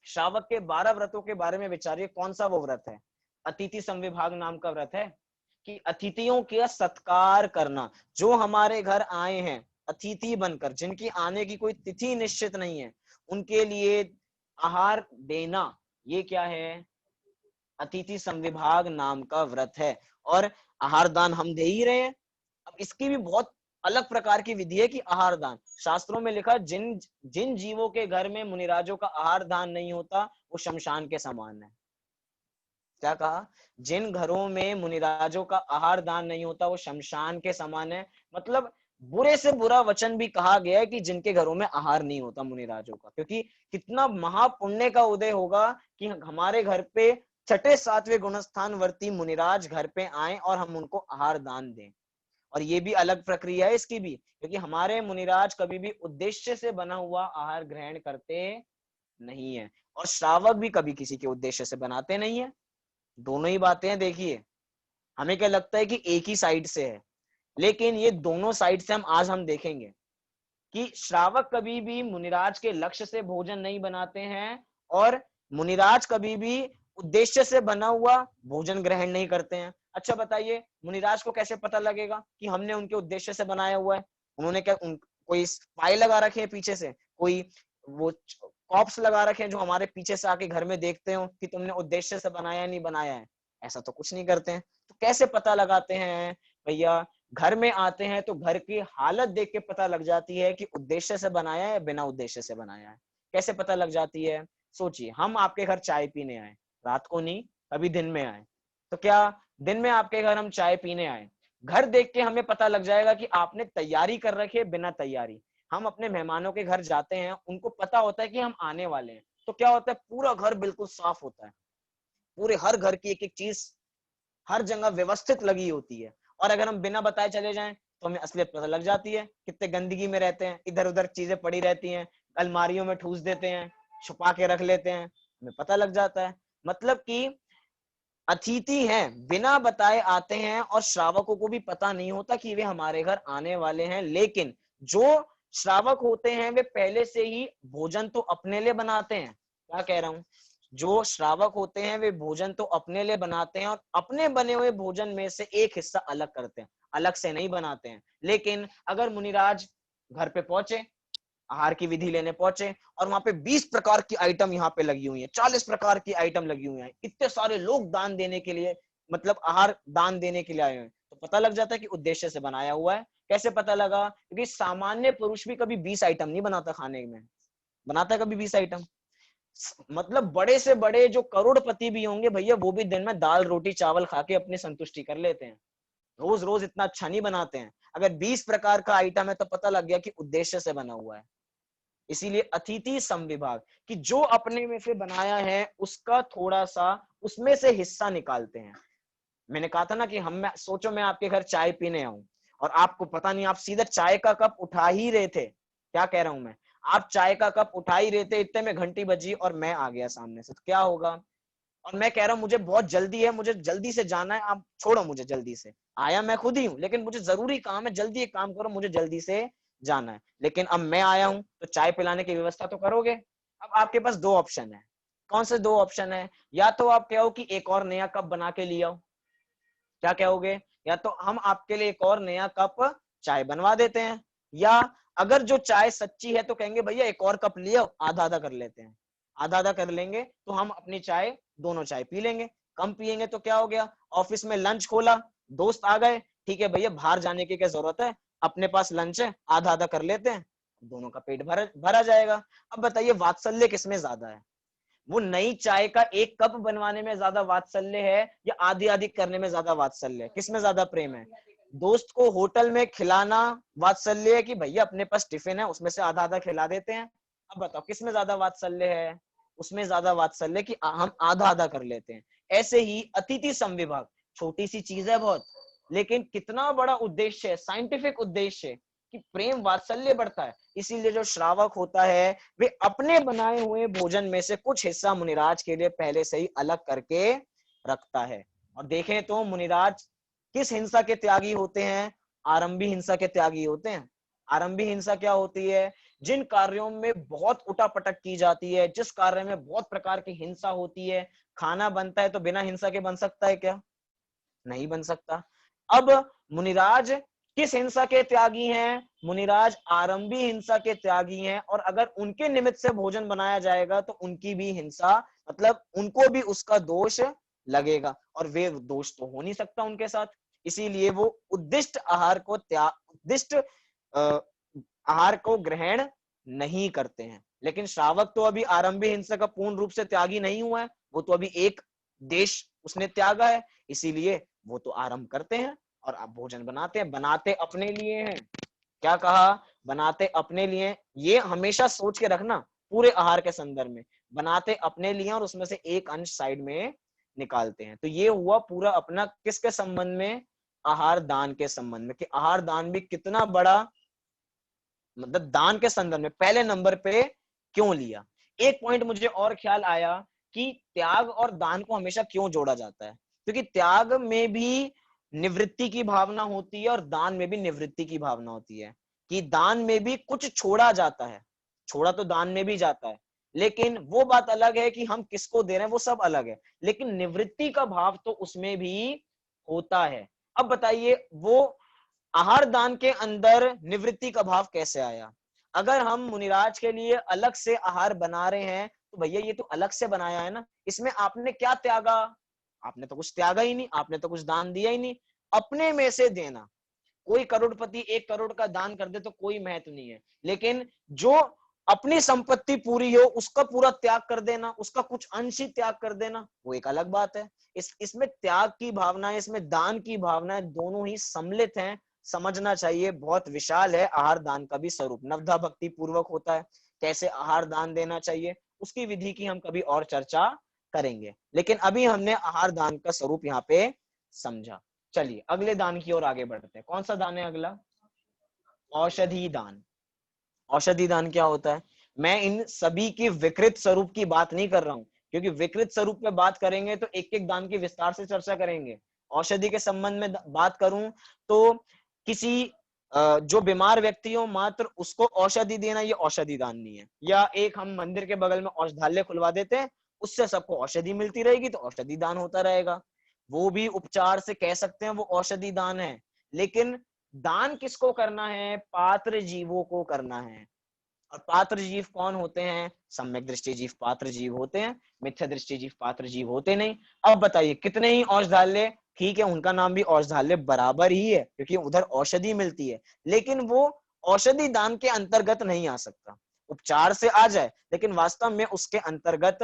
श्रावक के 12 व्रतों के बारे में विचारिए, कौन सा वो व्रत है, अतिथि संविभाग नाम का व्रत है, कि अतिथियों का सत्कार करना, जो हमारे घर आए हैं अतिथि बनकर, जिनकी आने की कोई तिथि निश्चित नहीं है, उनके लिए आहार देना, ये क्या है, अतिथि संविभाग नाम का व्रत है। और आहार दान हम दे ही रहे हैं। अब इसकी भी बहुत अलग प्रकार की विधि है कि आहार दान, शास्त्रों में लिखा, जिन जिन जीवों के घर में मुनिराजों का आहार दान नहीं होता वो शमशान के समान है। क्या कहा, जिन घरों में मुनिराजों का आहार दान नहीं होता वो शमशान के समान है, मतलब बुरे से बुरा वचन भी कहा गया है कि जिनके घरों में आहार नहीं होता मुनिराजों का, क्योंकि कितना महापुण्य का उदय होगा कि हमारे घर पे छठे सातवें गुणस्थान वर्ती मुनिराज घर पे आए और हम उनको आहार दान दें। और ये भी अलग प्रक्रिया है इसकी भी, क्योंकि हमारे मुनिराज कभी भी उद्देश्य से बना हुआ आहार ग्रहण करते नहीं है, और श्रावक भी कभी किसी के उद्देश्य से बनाते नहीं है। दोनों ही बातें हैं। देखिए हमें क्या लगता है कि एक ही साइड से है, लेकिन ये दोनों साइड से हम देखेंगे कि श्रावक कभी भी मुनिराज के लक्ष्य से भोजन नहीं बनाते हैं, और मुनिराज कभी भी उद्देश्य से बना हुआ भोजन ग्रहण नहीं करते हैं। अच्छा बताइए, मुनिराज को कैसे पता लगेगा कि हमने उनके उद्देश्य से बनाया हुआ है? उन्होंने क्या कोई स्पाई लगा रखे हैं पीछे से, कोई वो कॉप्स लगा रखे हैं जो हमारे पीछे से आके घर में देखते हो कि तुमने उद्देश्य से बनाया नहीं बनाया है? ऐसा तो कुछ नहीं करते हैं। तो कैसे पता लगाते हैं भैया? घर में आते हैं तो घर की हालत देख के पता लग जाती है कि उद्देश्य से बनाया है या बिना उद्देश्य से बनाया है। कैसे पता लग जाती है? सोचिए, हम आपके घर चाय पीने आए, रात को नहीं, कभी दिन में आए, तो क्या दिन में आपके घर हम चाय पीने आए, घर देख के हमें पता लग जाएगा कि आपने तैयारी कर रखी है बिना तैयारी। हम अपने मेहमानों के घर जाते हैं, उनको पता होता है कि हम आने वाले हैं, तो क्या होता है, पूरा घर बिल्कुल साफ होता है, पूरे हर घर की एक एक चीज हर जगह व्यवस्थित लगी होती है। और अगर हम बिना बताए चले जाएं तो हमें असलियत पता लग जाती है, कितने गंदगी में रहते हैं, इधर उधर चीजें पड़ी रहती हैं, अलमारियों में ठूस देते हैं, छुपा के रख लेते हैं, हमें पता लग जाता है। मतलब कि अतिथि हैं, बिना बताए आते हैं और श्रावकों को भी पता नहीं होता कि वे हमारे घर आने वाले हैं। लेकिन जो श्रावक होते हैं वे पहले से ही भोजन तो अपने लिए बनाते हैं। क्या कह रहा हूं? जो श्रावक होते हैं वे भोजन तो अपने लिए बनाते हैं और अपने बने हुए भोजन में से एक हिस्सा अलग करते हैं, अलग से नहीं बनाते हैं। लेकिन अगर मुनिराज घर पे पहुंचे, आहार की विधि लेने पहुंचे और वहां पे 20 प्रकार की आइटम यहाँ पे लगी हुई है, 40 प्रकार की आइटम लगी हुई है, इतने सारे लोग दान देने के लिए, मतलब आहार दान देने के लिए आए हुए हैं, तो पता लग जाता है कि उद्देश्य से बनाया हुआ है। कैसे पता लगा? क्योंकि सामान्य पुरुष भी कभी 20 आइटम नहीं बनाता खाने में, बनाता है कभी 20 आइटम? मतलब बड़े से बड़े जो करोड़पति भी होंगे भैया, वो भी दिन में दाल रोटी चावल खा के अपनी संतुष्टि कर लेते हैं, रोज रोज इतना अच्छा नहीं बनाते हैं। अगर 20 प्रकार का आइटम है तो पता लग गया कि उद्देश्य से बना हुआ है। इसीलिए अतिथि समविभाग, कि जो अपने में से बनाया है उसका थोड़ा सा उसमें से हिस्सा निकालते हैं। मैंने कहा था ना कि सोचो मैं आपके घर चाय पीने आऊं और आपको पता नहीं, आप सीधे चाय का कप उठा ही रहे थे, क्या कह रहा हूं मैं, आप चाय का कप उठा ही रहे थे, इतने में घंटी बजी और मैं आ गया सामने से, तो क्या होगा? और मैं कह रहा हूं मुझे बहुत जल्दी है, मुझे जल्दी से जाना है, आप छोड़ो मुझे जल्दी से, आया मैं खुद ही हूं लेकिन मुझे जरूरी काम है, जल्दी एक काम करो, मुझे जल्दी से जाना है। लेकिन अब मैं आया हूं तो चाय पिलाने की व्यवस्था तो करोगे। अब आपके पास दो ऑप्शन है। कौन से दो ऑप्शन है? या तो आप कहो कि एक और नया कप बना के ले आओ, क्या कहोगे? या तो हम आपके लिए एक और नया कप चाय बनवा देते हैं, या अगर जो चाय सच्ची है तो कहेंगे भैया एक और कप ले आओ, आधा आधा कर लेते हैं, आधा आधा कर लेंगे तो हम अपनी चाय दोनों चाय पी लेंगे। कम पियेंगे तो क्या हो गया, ऑफिस में लंच खोला, दोस्त आ गए, ठीक है भैया बाहर जाने की क्या जरूरत है, अपने पास लंच है, आधा आधा कर लेते हैं, दोनों का पेट भरा जाएगा। अब बताइए वात्सल्य किसमें ज्यादा है? वो नई चाय का एक कप बनवाने में ज्यादा वात्सल्य है या आधी आधी करने में ज्यादा वात्सल्य है? किसमें ज्यादा प्रेम है? दोस्त को होटल में खिलाना वात्सल्य है कि भैया अपने पास टिफिन है उसमें से आधा आधा खिला देते हैं? अब बताओ किसमें ज्यादा वात्सल्य है? उसमें ज्यादा वात्सल्य कि हम आधा आधा कर लेते हैं। ऐसे ही अतिथि समविभाग, छोटी सी चीज है बहुत, लेकिन कितना बड़ा उद्देश्य है, साइंटिफिक उद्देश्य है कि प्रेम वात्सल्य बढ़ता है। इसीलिए जो श्रावक होता है वे अपने बनाए हुए भोजन में से कुछ हिस्सा मुनिराज के लिए पहले से ही अलग करके रखता है। और देखें तो मुनिराज किस हिंसा के त्यागी होते हैं? आरंभी हिंसा के त्यागी होते हैं। आरंभी हिंसा क्या होती है? जिन कार्यों में बहुत उठापटक की जाती है, जिस कार्य में बहुत प्रकार की हिंसा होती है, खाना बनता है तो बिना हिंसा के बन सकता है क्या? नहीं बन सकता। अब मुनिराज किस हिंसा के त्यागी हैं? मुनिराज आरंभी हिंसा के त्यागी हैं, और अगर उनके निमित्त से भोजन बनाया जाएगा तो उनकी भी हिंसा, मतलब उनको भी उसका दोष लगेगा, और वे दोष तो हो नहीं सकता उनके साथ। इसीलिए वो उद्दिष्ट आहार को उद्दिष्ट आहार को ग्रहण नहीं करते हैं। लेकिन श्रावक तो अभी आरंभी हिंसा का पूर्ण रूप से त्यागी नहीं हुआ है, वो तो अभी एक देश उसने त्यागा है, इसीलिए वो तो आरंभ करते हैं और अब भोजन बनाते हैं। बनाते अपने लिए हैं, क्या कहा? बनाते अपने लिए। ये हमेशा सोच के रखना पूरे आहार के संदर्भ में, बनाते अपने लिए और उसमें से एक अंश साइड में निकालते हैं। तो ये हुआ पूरा अपना किसके संबंध में? आहार दान के संबंध में, कि आहार दान भी कितना बड़ा, मतलब दान के संदर्भ में पहले नंबर पे क्यों लिया। एक पॉइंट मुझे और ख्याल आया कि त्याग और दान को हमेशा क्यों जोड़ा जाता है, क्योंकि त्याग में भी निवृत्ति की भावना होती है और दान में भी निवृत्ति की भावना होती है, कि दान में भी कुछ छोड़ा जाता है, छोड़ा तो दान में भी जाता है, लेकिन वो बात अलग है कि हम किसको दे रहे हैं, वो सब अलग है, लेकिन निवृत्ति का भाव तो उसमें भी होता है। अब बताइए वो आहार दान के अंदर निवृत्ति का भाव कैसे आया? अगर हम मुनिराज के लिए अलग से आहार बना रहे हैं तो भैया ये तो अलग से बनाया है ना, इसमें आपने क्या त्यागा? आपने तो कुछ त्यागा ही नहीं, आपने तो कुछ दान दिया ही नहीं। अपने में से देना, कोई करोड़पति 1 करोड़ का दान कर दे तो कोई महत्व नहीं है, लेकिन जो अपनी संपत्ति पूरी हो उसका पूरा त्याग कर देना, उसका कुछ अंश ही त्याग कर देना, वो एक अलग बात है। इसमें त्याग की भावना है, इसमें दान की भावना है, दोनों ही सम्मिलित हैं, समझना चाहिए। बहुत विशाल है आहार दान का भी स्वरूप, नवधा भक्ति पूर्वक होता है। कैसे आहार दान देना चाहिए उसकी विधि की हम कभी और चर्चा करेंगे, लेकिन अभी हमने आहार दान का स्वरूप यहाँ पे समझा। चलिए अगले दान की ओर आगे बढ़ते हैं। कौन सा दान है अगला? औषधि दान। औषधि दान क्या होता है? मैं इन सभी की विकृत स्वरूप की बात नहीं कर रहा हूं, क्योंकि विकृत स्वरूप में बात करेंगे तो एक एक दान की विस्तार से चर्चा करेंगे। औषधि के संबंध में बात करूं तो किसी जो बीमार व्यक्ति हो मात्र उसको औषधि देना, ये औषधि दान नहीं है। या एक हम मंदिर के बगल में औषधालय खुलवा देते हैं, उससे सबको औषधि मिलती रहेगी तो औषधि दान होता रहेगा। वो भी उपचार से कह सकते हैं वो औषधि दान है, लेकिन दान किसको करना है? पात्र जीवों को करना है। और पात्र जीव कौन होते हैं? सम्यक दृष्टि जीव पात्र जीव होते हैं, मिथ्या दृष्टि जीव पात्र जीव होते नहीं। अब बताइए कितने ही औषधालय, ठीक है उनका नाम भी औषधालय बराबर ही है क्योंकि उधर औषधि मिलती है, लेकिन वो औषधि दान के अंतर्गत नहीं आ सकता। उपचार से आ जाए लेकिन वास्तव में उसके अंतर्गत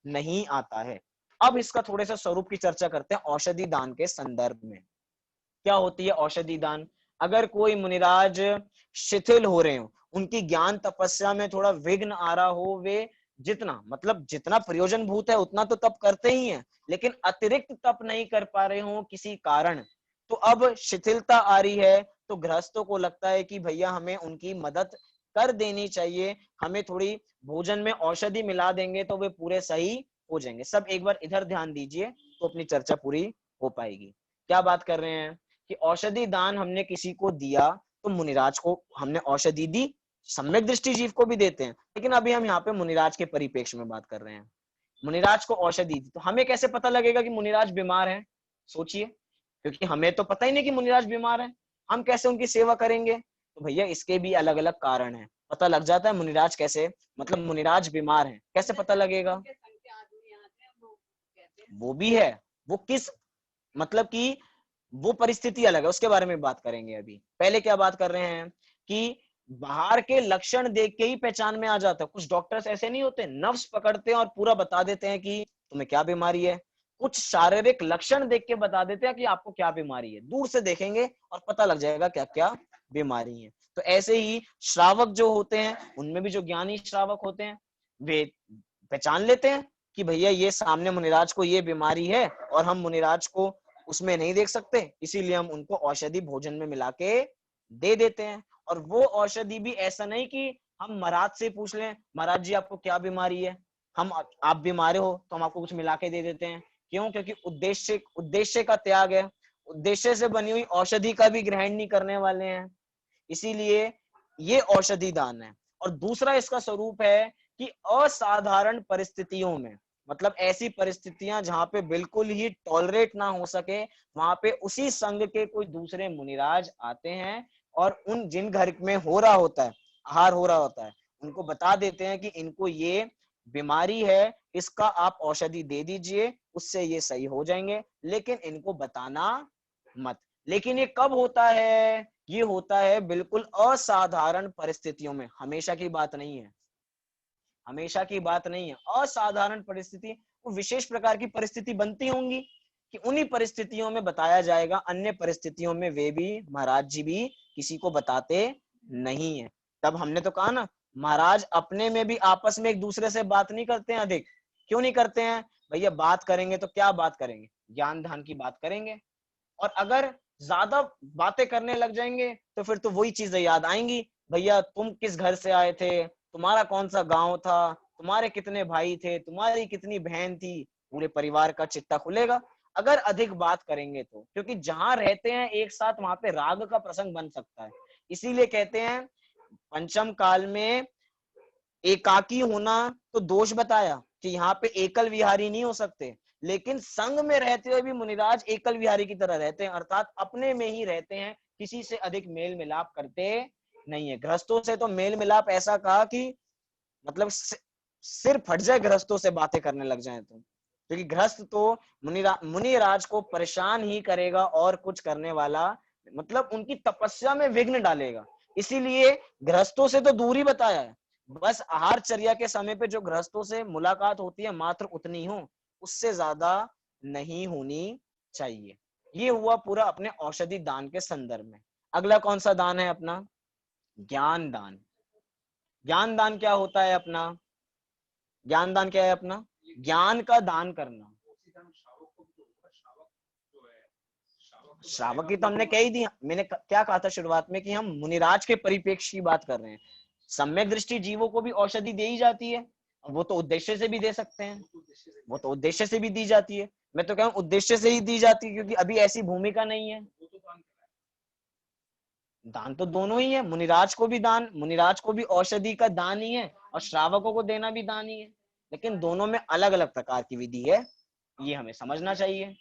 नहीं आता है। अब इसका थोड़े सा स्वरूप की चर्चा करते हैं औषधि दान के संदर्भ में। क्या होती है औषधि दान? अगर कोई मुनिराज शिथिल हो रहे हो, उनकी ज्ञान तपस्या में थोड़ा विघ्न आ रहा हो, वे जितना मतलब जितना प्रयोजन भूत है उतना तो तप करते ही हैं, लेकिन अतिरिक्त तप नहीं कर पा रहे हो किसी कारण, तो अब शिथिलता आ रही है, तो गृहस्थों को लगता है कि भैया हमें उनकी मदद कर देनी चाहिए, हमें थोड़ी भोजन में औषधि मिला देंगे तो वे पूरे सही हो जाएंगे। सब एक बार इधर ध्यान दीजिए तो अपनी चर्चा पूरी हो पाएगी। क्या बात कर रहे हैं कि औषधि दान हमने किसी को दिया तो मुनिराज को हमने औषधि दी, सम्यक दृष्टि जीव को भी देते हैं, लेकिन अभी हम यहाँ पे मुनिराज के परिप्रेक्ष्य में बात कर रहे हैं। मुनिराज को औषधि दी तो हमें कैसे पता लगेगा कि मुनिराज बीमार है? सोचिए, क्योंकि हमें तो पता ही नहीं कि मुनिराज बीमार है, हम कैसे उनकी सेवा करेंगे? तो भैया इसके भी अलग अलग कारण है, पता लग जाता है मुनिराज कैसे, मतलब मुनिराज बीमार है कैसे पता लगेगा? वो भी है, वो किस मतलब कि वो परिस्थिति अलग है, उसके बारे में बात करेंगे। अभी पहले क्या बात कर रहे हैं कि बाहर के लक्षण देख के ही पहचान में आ जाता है। कुछ डॉक्टर्स ऐसे नहीं होते, नफ्स पकड़ते हैं और पूरा बता देते हैं कि तुम्हें क्या बीमारी है। कुछ शारीरिक लक्षण देख के बता देते हैं कि आपको क्या बीमारी है, दूर से देखेंगे और पता लग जाएगा क्या क्या बीमारी है। तो ऐसे ही श्रावक जो होते हैं, उनमें भी जो ज्ञानी श्रावक होते हैं, वे पहचान लेते हैं कि भैया ये सामने मुनिराज को ये बीमारी है और हम मुनिराज को उसमें नहीं देख सकते, इसीलिए हम उनको औषधि भोजन में मिला के दे देते हैं। और वो औषधि भी ऐसा नहीं कि हम महाराज से पूछ लें, महाराज जी आपको क्या बीमारी है, हम आप बीमार हो तो हम आपको कुछ मिला के दे देते हैं। क्यों? क्योंकि उद्देश्य का त्याग है, उद्देश्य से बनी हुई औषधि का भी ग्रहण नहीं करने वाले हैं, इसीलिए ये औषधि दान है। और दूसरा इसका स्वरूप है कि असाधारण परिस्थितियों में, मतलब ऐसी परिस्थितियां जहां पे बिल्कुल ही टॉलरेट ना हो सके, वहां पे उसी संघ के कोई दूसरे मुनिराज आते हैं और उन जिन घर में हो रहा होता है, आहार हो रहा होता है, उनको बता देते हैं कि इनको ये बीमारी है, इसका आप औषधि दे दीजिए, उससे ये सही हो जाएंगे, लेकिन इनको बताना मत। लेकिन ये कब होता है? ये होता है बिल्कुल असाधारण परिस्थितियों में, हमेशा की बात नहीं है, हमेशा की बात नहीं है। असाधारण परिस्थिति, वो विशेष प्रकार की परिस्थिति बनती होंगी कि उन्हीं परिस्थितियों में बताया जाएगा, अन्य परिस्थितियों में वे भी महाराज जी भी किसी को बताते नहीं है। तब हमने तो कहा ना, महाराज अपने में भी आपस में एक दूसरे से बात नहीं करते हैं अधिक। क्यों नहीं करते हैं? भैया बात करेंगे तो क्या बात करेंगे? ज्ञान ध्यान की बात करेंगे, और अगर ज्यादा बातें करने लग जाएंगे तो फिर तो वही चीजें याद आएंगी, भैया तुम किस घर से आए थे, तुम्हारा कौन सा गांव था, तुम्हारे कितने भाई थे, तुम्हारी कितनी बहन थी, पूरे परिवार का चिट्ठा खुलेगा अगर अधिक बात करेंगे तो। क्योंकि जहां रहते हैं एक साथ वहां पे राग का प्रसंग बन सकता है। इसीलिए कहते हैं पंचम काल में एकाकी होना तो दोष बताया कि यहाँ पे एकल विहारी नहीं हो सकते, लेकिन संग में रहते हुए भी मुनिराज एकल विहारी की तरह रहते हैं, अर्थात अपने में ही रहते हैं, किसी से अधिक मेल मिलाप करते नहीं है। गृहस्थों से तो मेल मिलाप ऐसा कहा कि मतलब सिर फट जाए गृहस्थों से बातें करने लग जाए तो, क्योंकि गृहस्थ तो मुनिराज को परेशान ही करेगा और कुछ करने वाला मतलब उनकी तपस्या में विघ्न डालेगा। इसीलिए गृहस्थों से तो दूरी बताया है, बस आहार चर्या के समय पे जो गृहस्थों से मुलाकात होती है मात्र उतनी हो, उससे ज्यादा नहीं होनी चाहिए। ये हुआ पूरा अपने औषधि दान के संदर्भ में। अगला कौन सा दान है अपना? ज्ञान दान। ज्ञान दान क्या होता है अपना? ज्ञान दान क्या है अपना? ज्ञान का दान करना। श्रावक की तो हमने कह ही दी, मैंने क्या कहा था शुरुआत में कि हम मुनिराज के परिप्रेक्ष्य की बात कर रहे हैं। सम्यक दृष्टि जीवों को भी औषधि दे ही जाती है, वो तो उद्देश्य से भी दे सकते हैं, वो तो उद्देश्य से भी दी जाती है। मैं तो कहूँ उद्देश्य से ही दी जाती है, क्योंकि अभी ऐसी भूमिका नहीं है। दान तो दोनों ही है, मुनिराज को भी दान, मुनिराज को भी औषधि का दान ही है और श्रावकों को देना भी दान ही है, लेकिन दोनों में अलग अलग प्रकार की विधि है, ये हमें समझना चाहिए।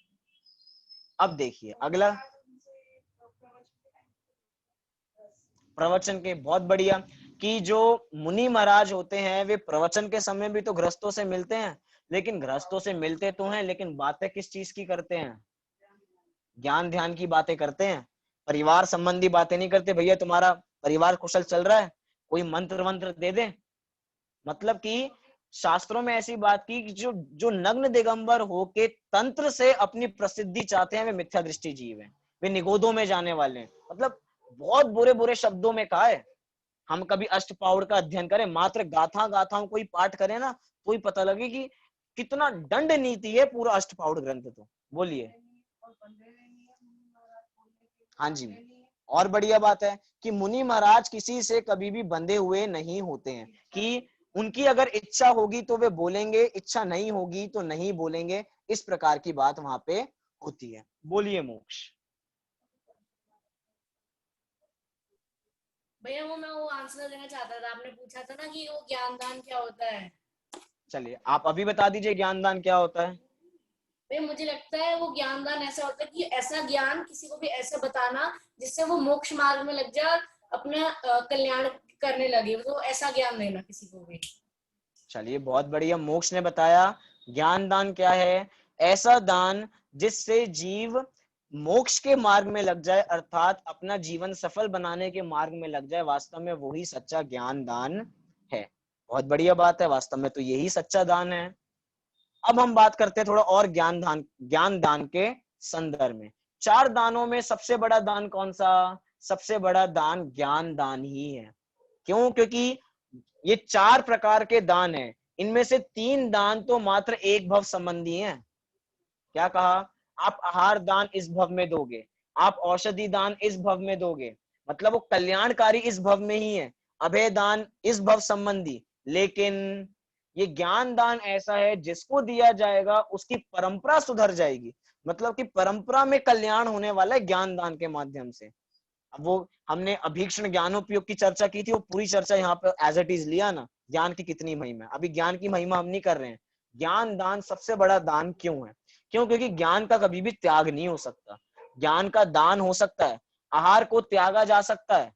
अब देखिए अगला प्रवचन के, बहुत बढ़िया, कि जो मुनि महाराज होते हैं वे प्रवचन के समय भी तो गृहस्थों से मिलते हैं, लेकिन गृहस्थों से मिलते तो हैं लेकिन बातें किस चीज की करते हैं? ज्ञान ध्यान की बातें करते हैं, परिवार संबंधी बातें नहीं करते। भैया तुम्हारा परिवार कुशल चल रहा है, कोई मंत्र वंत्र दे दे। मतलब कि शास्त्रों में ऐसी बात की कि जो जो नग्न दिगंबर होके तंत्र से अपनी प्रसिद्धि चाहते हैं वे मिथ्या दृष्टि जीव हैं, वे निगोदों में जाने वाले हैं। मतलब बहुत बुरे बुरे शब्दों में कहा है। हम कभी अष्टपाउड़ का अध्ययन करें, मात्र गाथा गाथाओं को ही पाठ करें ना, तो ही पता लगे कि कितना दंड नीति है पूरा अष्टपाउड़ ग्रंथ। तो बोलिए। हाँ जी, और बढ़िया बात है कि मुनि महाराज किसी से कभी भी बंधे हुए नहीं होते हैं, कि उनकी अगर इच्छा होगी तो वे बोलेंगे, इच्छा नहीं होगी तो नहीं बोलेंगे, इस प्रकार की बात वहां पे होती है। बोलिए मोक्ष।
भैया मैं वो आंसर देना चाहता था, आपने पूछा था ना कि वो ज्ञान दान क्या होता है।
चलिए आप अभी बता दीजिए ज्ञान दान क्या होता है।
भैया मुझे लगता है वो ज्ञान दान ऐसा होता है कि ऐसा ज्ञान किसी को भी ऐसा बताना जिससे वो मोक्ष मार्ग में लग जाए और अपना कल्याण करने लगे, तो ऐसा ज्ञान देना किसी को भी।
चलिए बहुत बढ़िया, मोक्ष ने बताया ज्ञान दान क्या है। ऐसा दान जिससे जीव मोक्ष के मार्ग में लग जाए, अर्थात अपना जीवन सफल बनाने के मार्ग में लग जाए, वास्तव में वही सच्चा ज्ञान दान है। बहुत बढ़िया बात है, वास्तव में तो यही सच्चा दान है। अब हम बात करते हैं थोड़ा और ज्ञान दान के संदर्भ में। चार दानों में सबसे बड़ा दान कौन सा? सबसे बड़ा दान ज्ञान दान ही है। क्यों? क्योंकि ये चार प्रकार के दान हैं, इनमें से तीन दान तो मात्र एक भव संबंधी हैं। क्या कहा? आप आहार दान इस भव में दोगे, आप औषधि दान इस भव में दोगे, मतलब वो कल्याणकारी इस भव में ही है। अभय दान इस भव संबंधी, लेकिन ये ज्ञान दान ऐसा है जिसको दिया जाएगा उसकी परंपरा सुधर जाएगी, मतलब कि परंपरा में कल्याण होने वाला है ज्ञान दान के माध्यम से। अब वो हमने अभीक्षण ज्ञानोपयोग की चर्चा की थी, वो पूरी चर्चा यहाँ पे एज इट इज लिया ना, ज्ञान की कितनी महिमा है। अभी ज्ञान की महिमा हम नहीं कर रहे हैं। ज्ञान दान सबसे बड़ा दान क्यों है? क्यों? क्योंकि ज्ञान का कभी भी त्याग नहीं हो सकता। ज्ञान का दान हो सकता है, आहार को त्यागा जा सकता है,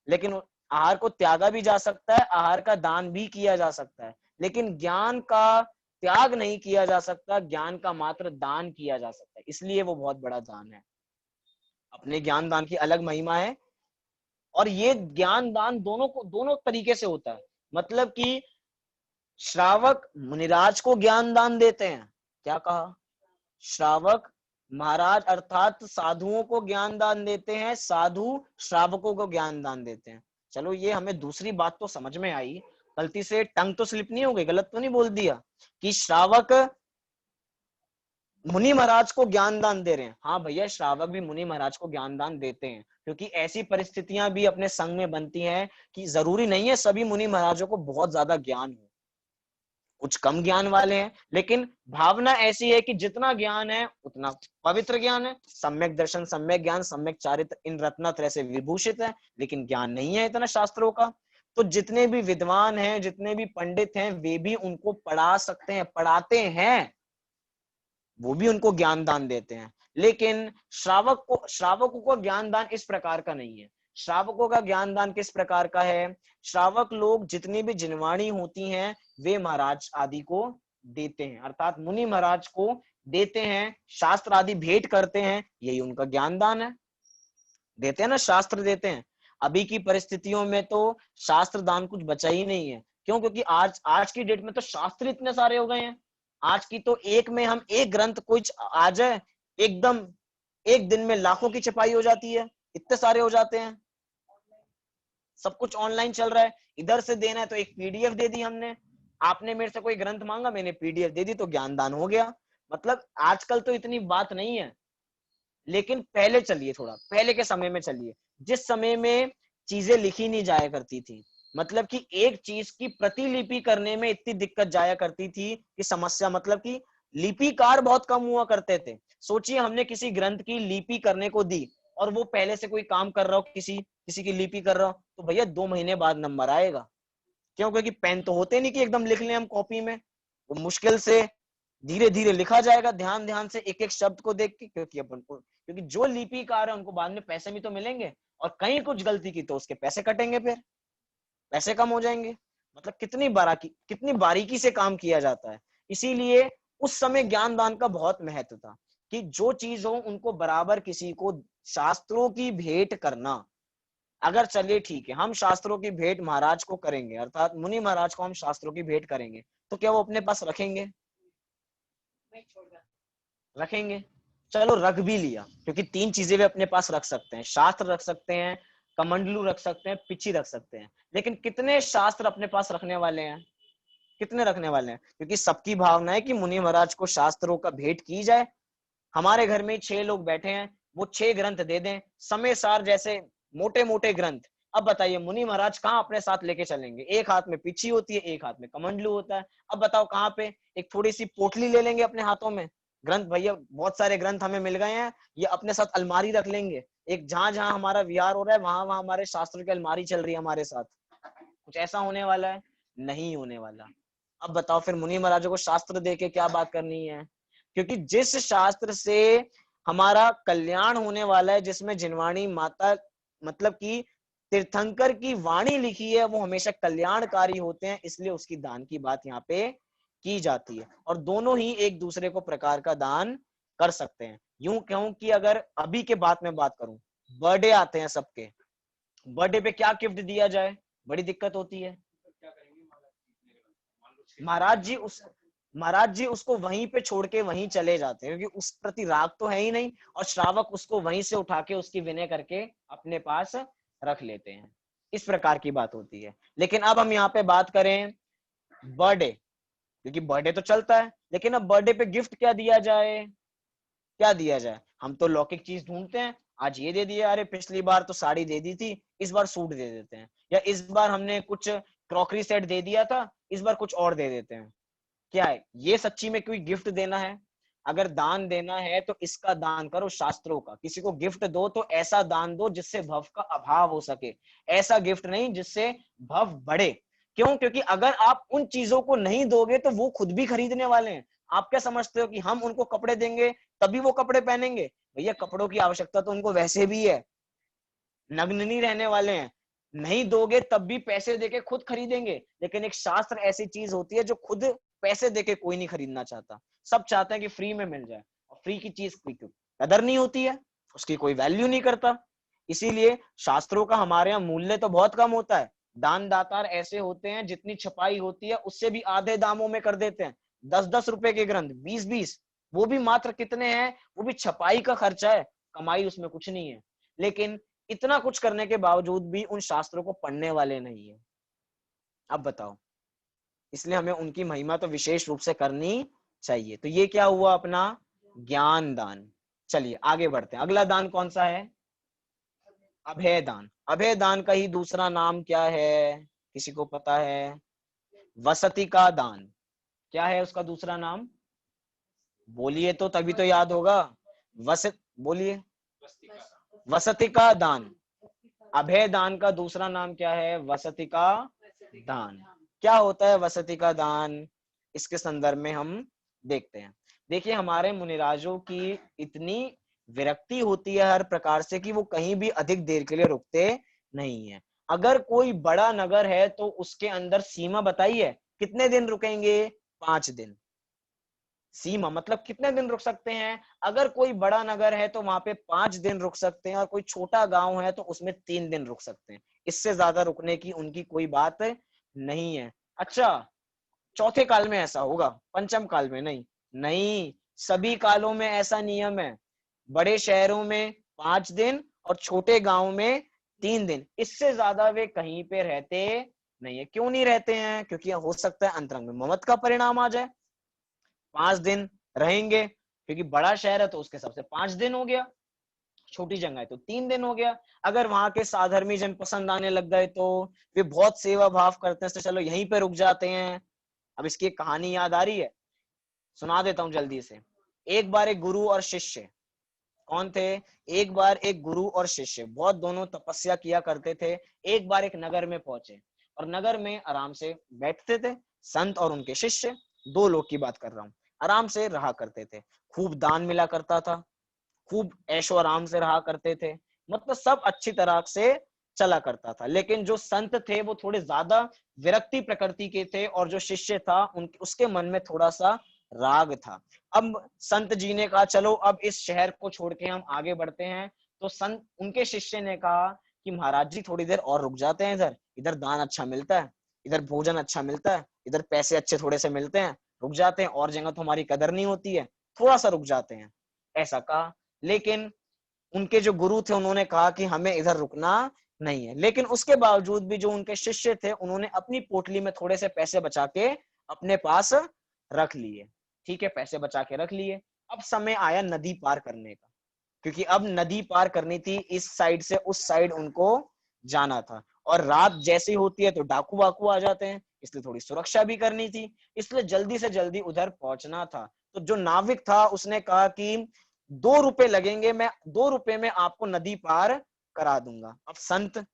लेकिन आहार को त्यागा भी जा सकता है, आहार का दान भी किया जा सकता है, लेकिन ज्ञान का त्याग नहीं किया जा सकता, ज्ञान का मात्र दान किया जा सकता है, इसलिए वो बहुत बड़ा दान है। अपने ज्ञान दान की अलग महिमा है, और ये ज्ञान दान दोनों तरीके से होता है। मतलब कि श्रावक मुनिराज को ज्ञान दान देते हैं। क्या कहा? श्रावक महाराज अर्थात साधुओं को ज्ञान दान देते हैं, साधु श्रावकों को ज्ञान दान देते हैं। चलो ये हमें दूसरी बात तो समझ में आई, गलती से टंग तो स्लिप नहीं हो गई, गलत तो नहीं बोल दिया कि श्रावक मुनि महाराज को ज्ञान दान दे रहे हैं? हाँ भैया, श्रावक भी मुनि महाराज को ज्ञान दान देते हैं, क्योंकि ऐसी परिस्थितियां भी अपने संग में बनती हैं कि जरूरी नहीं है सभी मुनि महाराजों को बहुत ज्यादा ज्ञान हो, कुछ कम ज्ञान वाले हैं, लेकिन भावना ऐसी है कि जितना ज्ञान है उतना पवित्र ज्ञान है। सम्यक दर्शन, सम्यक ज्ञान, सम्यक चारित्र, इन रत्नत्रय से विभूषित है, लेकिन ज्ञान नहीं है इतना शास्त्रों का। तो जितने भी विद्वान हैं, जितने भी पंडित हैं, वे भी उनको पढ़ा सकते हैं, पढ़ाते हैं, वो भी उनको ज्ञान दान देते हैं। लेकिन श्रावकों को ज्ञान दान इस प्रकार का नहीं है। श्रावकों का ज्ञान दान किस प्रकार का है? श्रावक लोग जितनी भी जिनवाणी होती हैं वे महाराज आदि को देते हैं, अर्थात मुनि महाराज को देते हैं, शास्त्र आदि भेंट करते हैं, यही उनका ज्ञान दान है। देते हैं ना, शास्त्र देते हैं। अभी की परिस्थितियों में तो शास्त्र दान कुछ बचा ही नहीं है। क्यों? क्योंकि आज आज की डेट में तो शास्त्र इतने सारे हो गए हैं। आज की तो एक में हम एक ग्रंथ कुछ आ जाए, एकदम एक दिन में लाखों की छपाई हो जाती है, इतने सारे हो जाते हैं। सब कुछ ऑनलाइन चल रहा है। इधर से देना है तो एक पीडीएफ दे दी हमने, आपने मेरे से कोई ग्रंथ मांगा, मैंने पीडीएफ दे दी, तो ज्ञान दान हो गया। मतलब आजकल तो इतनी बात नहीं है, लेकिन पहले चलिए, थोड़ा पहले के समय में चलिए, जिस समय में चीजें लिखी नहीं जाया करती थी, मतलब कि एक चीज की प्रतिलिपि करने में इतनी दिक्कत जाया करती थी कि समस्या, मतलब कि लिपिकार बहुत कम हुआ करते थे। सोचिए, हमने किसी ग्रंथ की लिपि करने को दी और वो पहले से कोई काम कर रहा हो, किसी किसी की लिपि कर रहा हो, तो भैया 2 महीने बाद नंबर आएगा। क्यों? क्योंकि पेन तो होते नहीं कि एकदम लिख लें हम कॉपी में, वो मुश्किल से धीरे धीरे लिखा जाएगा, ध्यान ध्यान से एक एक शब्द को देख के, क्योंकि अपन को, क्योंकि जो लिपिकार है उनको बाद में पैसे भी तो मिलेंगे, और कहीं कुछ गलती की तो उसके पैसे कटेंगे, फिर पैसे कम हो जाएंगे। मतलब कितनी बारीकी से काम किया जाता है। इसीलिए उस समय ज्ञान दान का बहुत महत्व था कि जो चीज हो उनको बराबर किसी को शास्त्रों की भेंट करना। अगर चलिए ठीक है, हम शास्त्रों की भेंट महाराज को करेंगे, अर्थात मुनि महाराज को हम शास्त्रों की भेंट करेंगे, तो क्या वो अपने पास रखेंगे? रखेंगे। चलो रख भी लिया, क्योंकि 3 चीजें वे अपने पास रख सकते हैं, शास्त्र रख सकते हैं, कमंडलू रख सकते हैं, पिछी रख सकते हैं। लेकिन कितने शास्त्र अपने पास रखने वाले हैं? कितने रखने वाले हैं? क्योंकि सबकी भावना है कि मुनि महाराज को शास्त्रों का भेंट की जाए। हमारे घर में 6 लोग बैठे हैं, वो 6 ग्रंथ दे दें, समय सार जैसे मोटे मोटे ग्रंथ। अब बताइए, मुनि महाराज कहाँ अपने साथ लेके चलेंगे? एक हाथ में पिछी होती है, एक हाथ में कमंडलू होता है। अब बताओ कहाँ पे? एक थोड़ी सी पोटली ले लेंगे अपने हाथों में, ग्रंथ, भैया बहुत सारे ग्रंथ हमें मिल गए हैं, ये अपने साथ अलमारी रख लेंगे, एक जहां जहां हमारा विहार हो रहा है वहां वहां हमारे शास्त्र की अलमारी चल रही है हमारे साथ। कुछ ऐसा होने वाला है? नहीं होने वाला। अब बताओ फिर मुनि महाराजों को शास्त्र दे के क्या बात करनी है? क्योंकि जिस शास्त्र से हमारा कल्याण होने वाला है, जिसमें जिनवाणी माता, मतलब कि तीर्थंकर की वाणी लिखी है, वो हमेशा कल्याणकारी होते हैं, इसलिए उसकी दान की बात यहाँ पे की जाती है। और दोनों ही एक दूसरे को प्रकार का दान कर सकते हैं। यूं कहूं कि अगर अभी के बात में बात करूं, बर्थडे आते हैं सबके, बर्थडे पे क्या गिफ्ट दिया जाए? बड़ी दिक्कत होती है। महाराज जी उस महाराज जी उसको वहीं पे छोड़ के वहीं चले जाते हैं, क्योंकि उस प्रति राग तो है ही नहीं, और श्रावक उसको वहीं से उठा के उसकी विनय करके अपने पास रख लेते हैं। इस प्रकार की बात होती है। लेकिन अब हम यहाँ पे बात करें बर्थडे, क्योंकि बर्थडे तो चलता है, लेकिन अब बर्थडे पे गिफ्ट क्या दिया जाए? क्या दिया जाए? हम तो लौकिक चीज ढूंढते हैं, आज ये दे दिया, अरे पिछली बार तो साड़ी दे दी थी, इस बार सूट दे देते हैं, या इस बार हमने कुछ क्रॉकरी सेट दे दिया था, इस बार कुछ और दे देते हैं। क्या है ये? सच्ची में कोई गिफ्ट देना है? अगर दान देना है तो इसका दान करो शास्त्रों का। किसी को गिफ्ट दो तो ऐसा दान दो जिससे भव का अभाव हो सके, ऐसा गिफ्ट नहीं जिससे भव बढ़े। क्यों? क्योंकि अगर आप उन चीजों को नहीं दोगे तो वो खुद भी खरीदने वाले हैं। आप क्या समझते हो कि हम उनको कपड़े देंगे तभी वो कपड़े पहनेंगे? भैया कपड़ों की आवश्यकता तो उनको वैसे भी है, नग्न नहीं रहने वाले हैं। नहीं दोगे तब भी पैसे देके खुद खरीदेंगे। लेकिन एक शास्त्र ऐसी चीज होती है जो खुद पैसे देके कोई नहीं खरीदना चाहता, सब चाहते हैं कि फ्री में मिल जाए। और फ्री की चीज की कदर नहीं होती है, उसकी कोई वैल्यू नहीं करता। इसीलिए शास्त्रों का हमारे यहाँ मूल्य तो बहुत कम होता है। दान दातार ऐसे होते हैं जितनी छपाई होती है उससे भी आधे दामों में कर देते हैं। 10-10 रुपए के ग्रंथ, 20-20, वो भी मात्र कितने हैं? वो भी छपाई का खर्चा है, कमाई उसमें कुछ नहीं है। लेकिन इतना कुछ करने के बावजूद भी उन शास्त्रों को पढ़ने वाले नहीं है। अब बताओ, इसलिए हमें उनकी महिमा तो विशेष रूप से करनी चाहिए। तो ये क्या हुआ अपना ज्ञान दान। चलिए आगे बढ़ते हैं। अगला दान कौन सा है? अभय दान। अभय दान का ही दूसरा नाम क्या है? किसी को पता है? वसति का दान। क्या है उसका दूसरा नाम? बोलिए तो तभी तो याद होगा। बोलिए। वसति का दान। अभय दान का दूसरा नाम क्या है? वसति का दान। क्या होता है वसति का दान? इसके संदर्भ में हम देखते हैं। देखिए, हमारे मुनिराजों की इतनी विरक्ति होती है हर प्रकार से कि वो कहीं भी अधिक देर के लिए रुकते नहीं है। अगर कोई बड़ा नगर है तो उसके अंदर सीमा बताइए, कितने दिन रुकेंगे? 5 दिन। सीमा मतलब कितने दिन रुक सकते हैं। अगर कोई बड़ा नगर है तो वहां पे 5 दिन रुक सकते हैं, और कोई छोटा गांव है तो उसमें 3 दिन रुक सकते हैं। इससे ज्यादा रुकने की उनकी कोई बात नहीं है। अच्छा, चौथे काल में ऐसा होगा, पंचम काल में नहीं। नहीं, सभी कालों में ऐसा नियम है। बड़े शहरों में 5 दिन और छोटे गांव में 3 दिन, इससे ज्यादा वे कहीं पे रहते नहीं है। क्यों नहीं रहते हैं? क्योंकि हो सकता है अंतरंग में ममत का परिणाम आ जाए। 5 दिन रहेंगे, क्योंकि बड़ा शहर है तो उसके हिसाब से 5 दिन हो गया, छोटी जगह है तो 3 दिन हो गया। अगर वहां के साधर्मी जन पसंद आने लग गए तो वे बहुत सेवा भाव करते हैं, तो चलो यहीं पे रुक जाते हैं। अब इसकी एक कहानी याद आ रही है, सुना देता हूँ जल्दी से। एक बार एक गुरु और शिष्य, कौन थे? एक बार एक गुरु और शिष्य, बहुत दोनों तपस्या किया करते थे। एक बार एक नगर में पहुंचे और नगर में आराम से बैठते थे। संत और उनके शिष्य, 2 लोग की बात कर रहा हूँ, आराम से रहा करते थे। खूब दान मिला करता था, खूब ऐशो आराम से रहा करते थे, मतलब सब अच्छी तरह से चला करता था। लेकिन जो संत थे वो थोड़े ज्यादा विरक्ति प्रकृति के थे, और जो शिष्य था उसके मन में थोड़ा सा राग था। अब संत जी ने कहा चलो अब इस शहर को छोड़ के हम आगे बढ़ते हैं। तो संत उनके शिष्य ने कहा कि महाराज जी थोड़ी देर और रुक जाते हैं, इधर इधर दान अच्छा मिलता है, इधर भोजन अच्छा मिलता है, इधर पैसे अच्छे थोड़े से मिलते हैं, रुक जाते हैं, और जगह तो हमारी कदर नहीं होती है, थोड़ा सा रुक जाते हैं। ऐसा कहा। लेकिन उनके जो गुरु थे उन्होंने कहा कि हमें इधर रुकना नहीं है। लेकिन उसके बावजूद भी जो उनके शिष्य थे उन्होंने अपनी पोटली में थोड़े से पैसे बचा के अपने पास रख लिए। ठीक है, पैसे बचा के रख लिए। अब समय आया नदी पार करने का, क्योंकि अब नदी पार करनी थी, इस साइड से उस साइड उनको जाना था। और रात जैसी होती है तो डाकू वाकू आ जाते हैं, इसलिए थोड़ी सुरक्षा भी करनी थी, इसलिए जल्दी से जल्दी उधर पहुंचना था। तो जो नाविक था उसने कहा कि 2 रुपए लगेंगे, मैं 2 रुपए में आपको नदी पार करा दूंगा। अब संत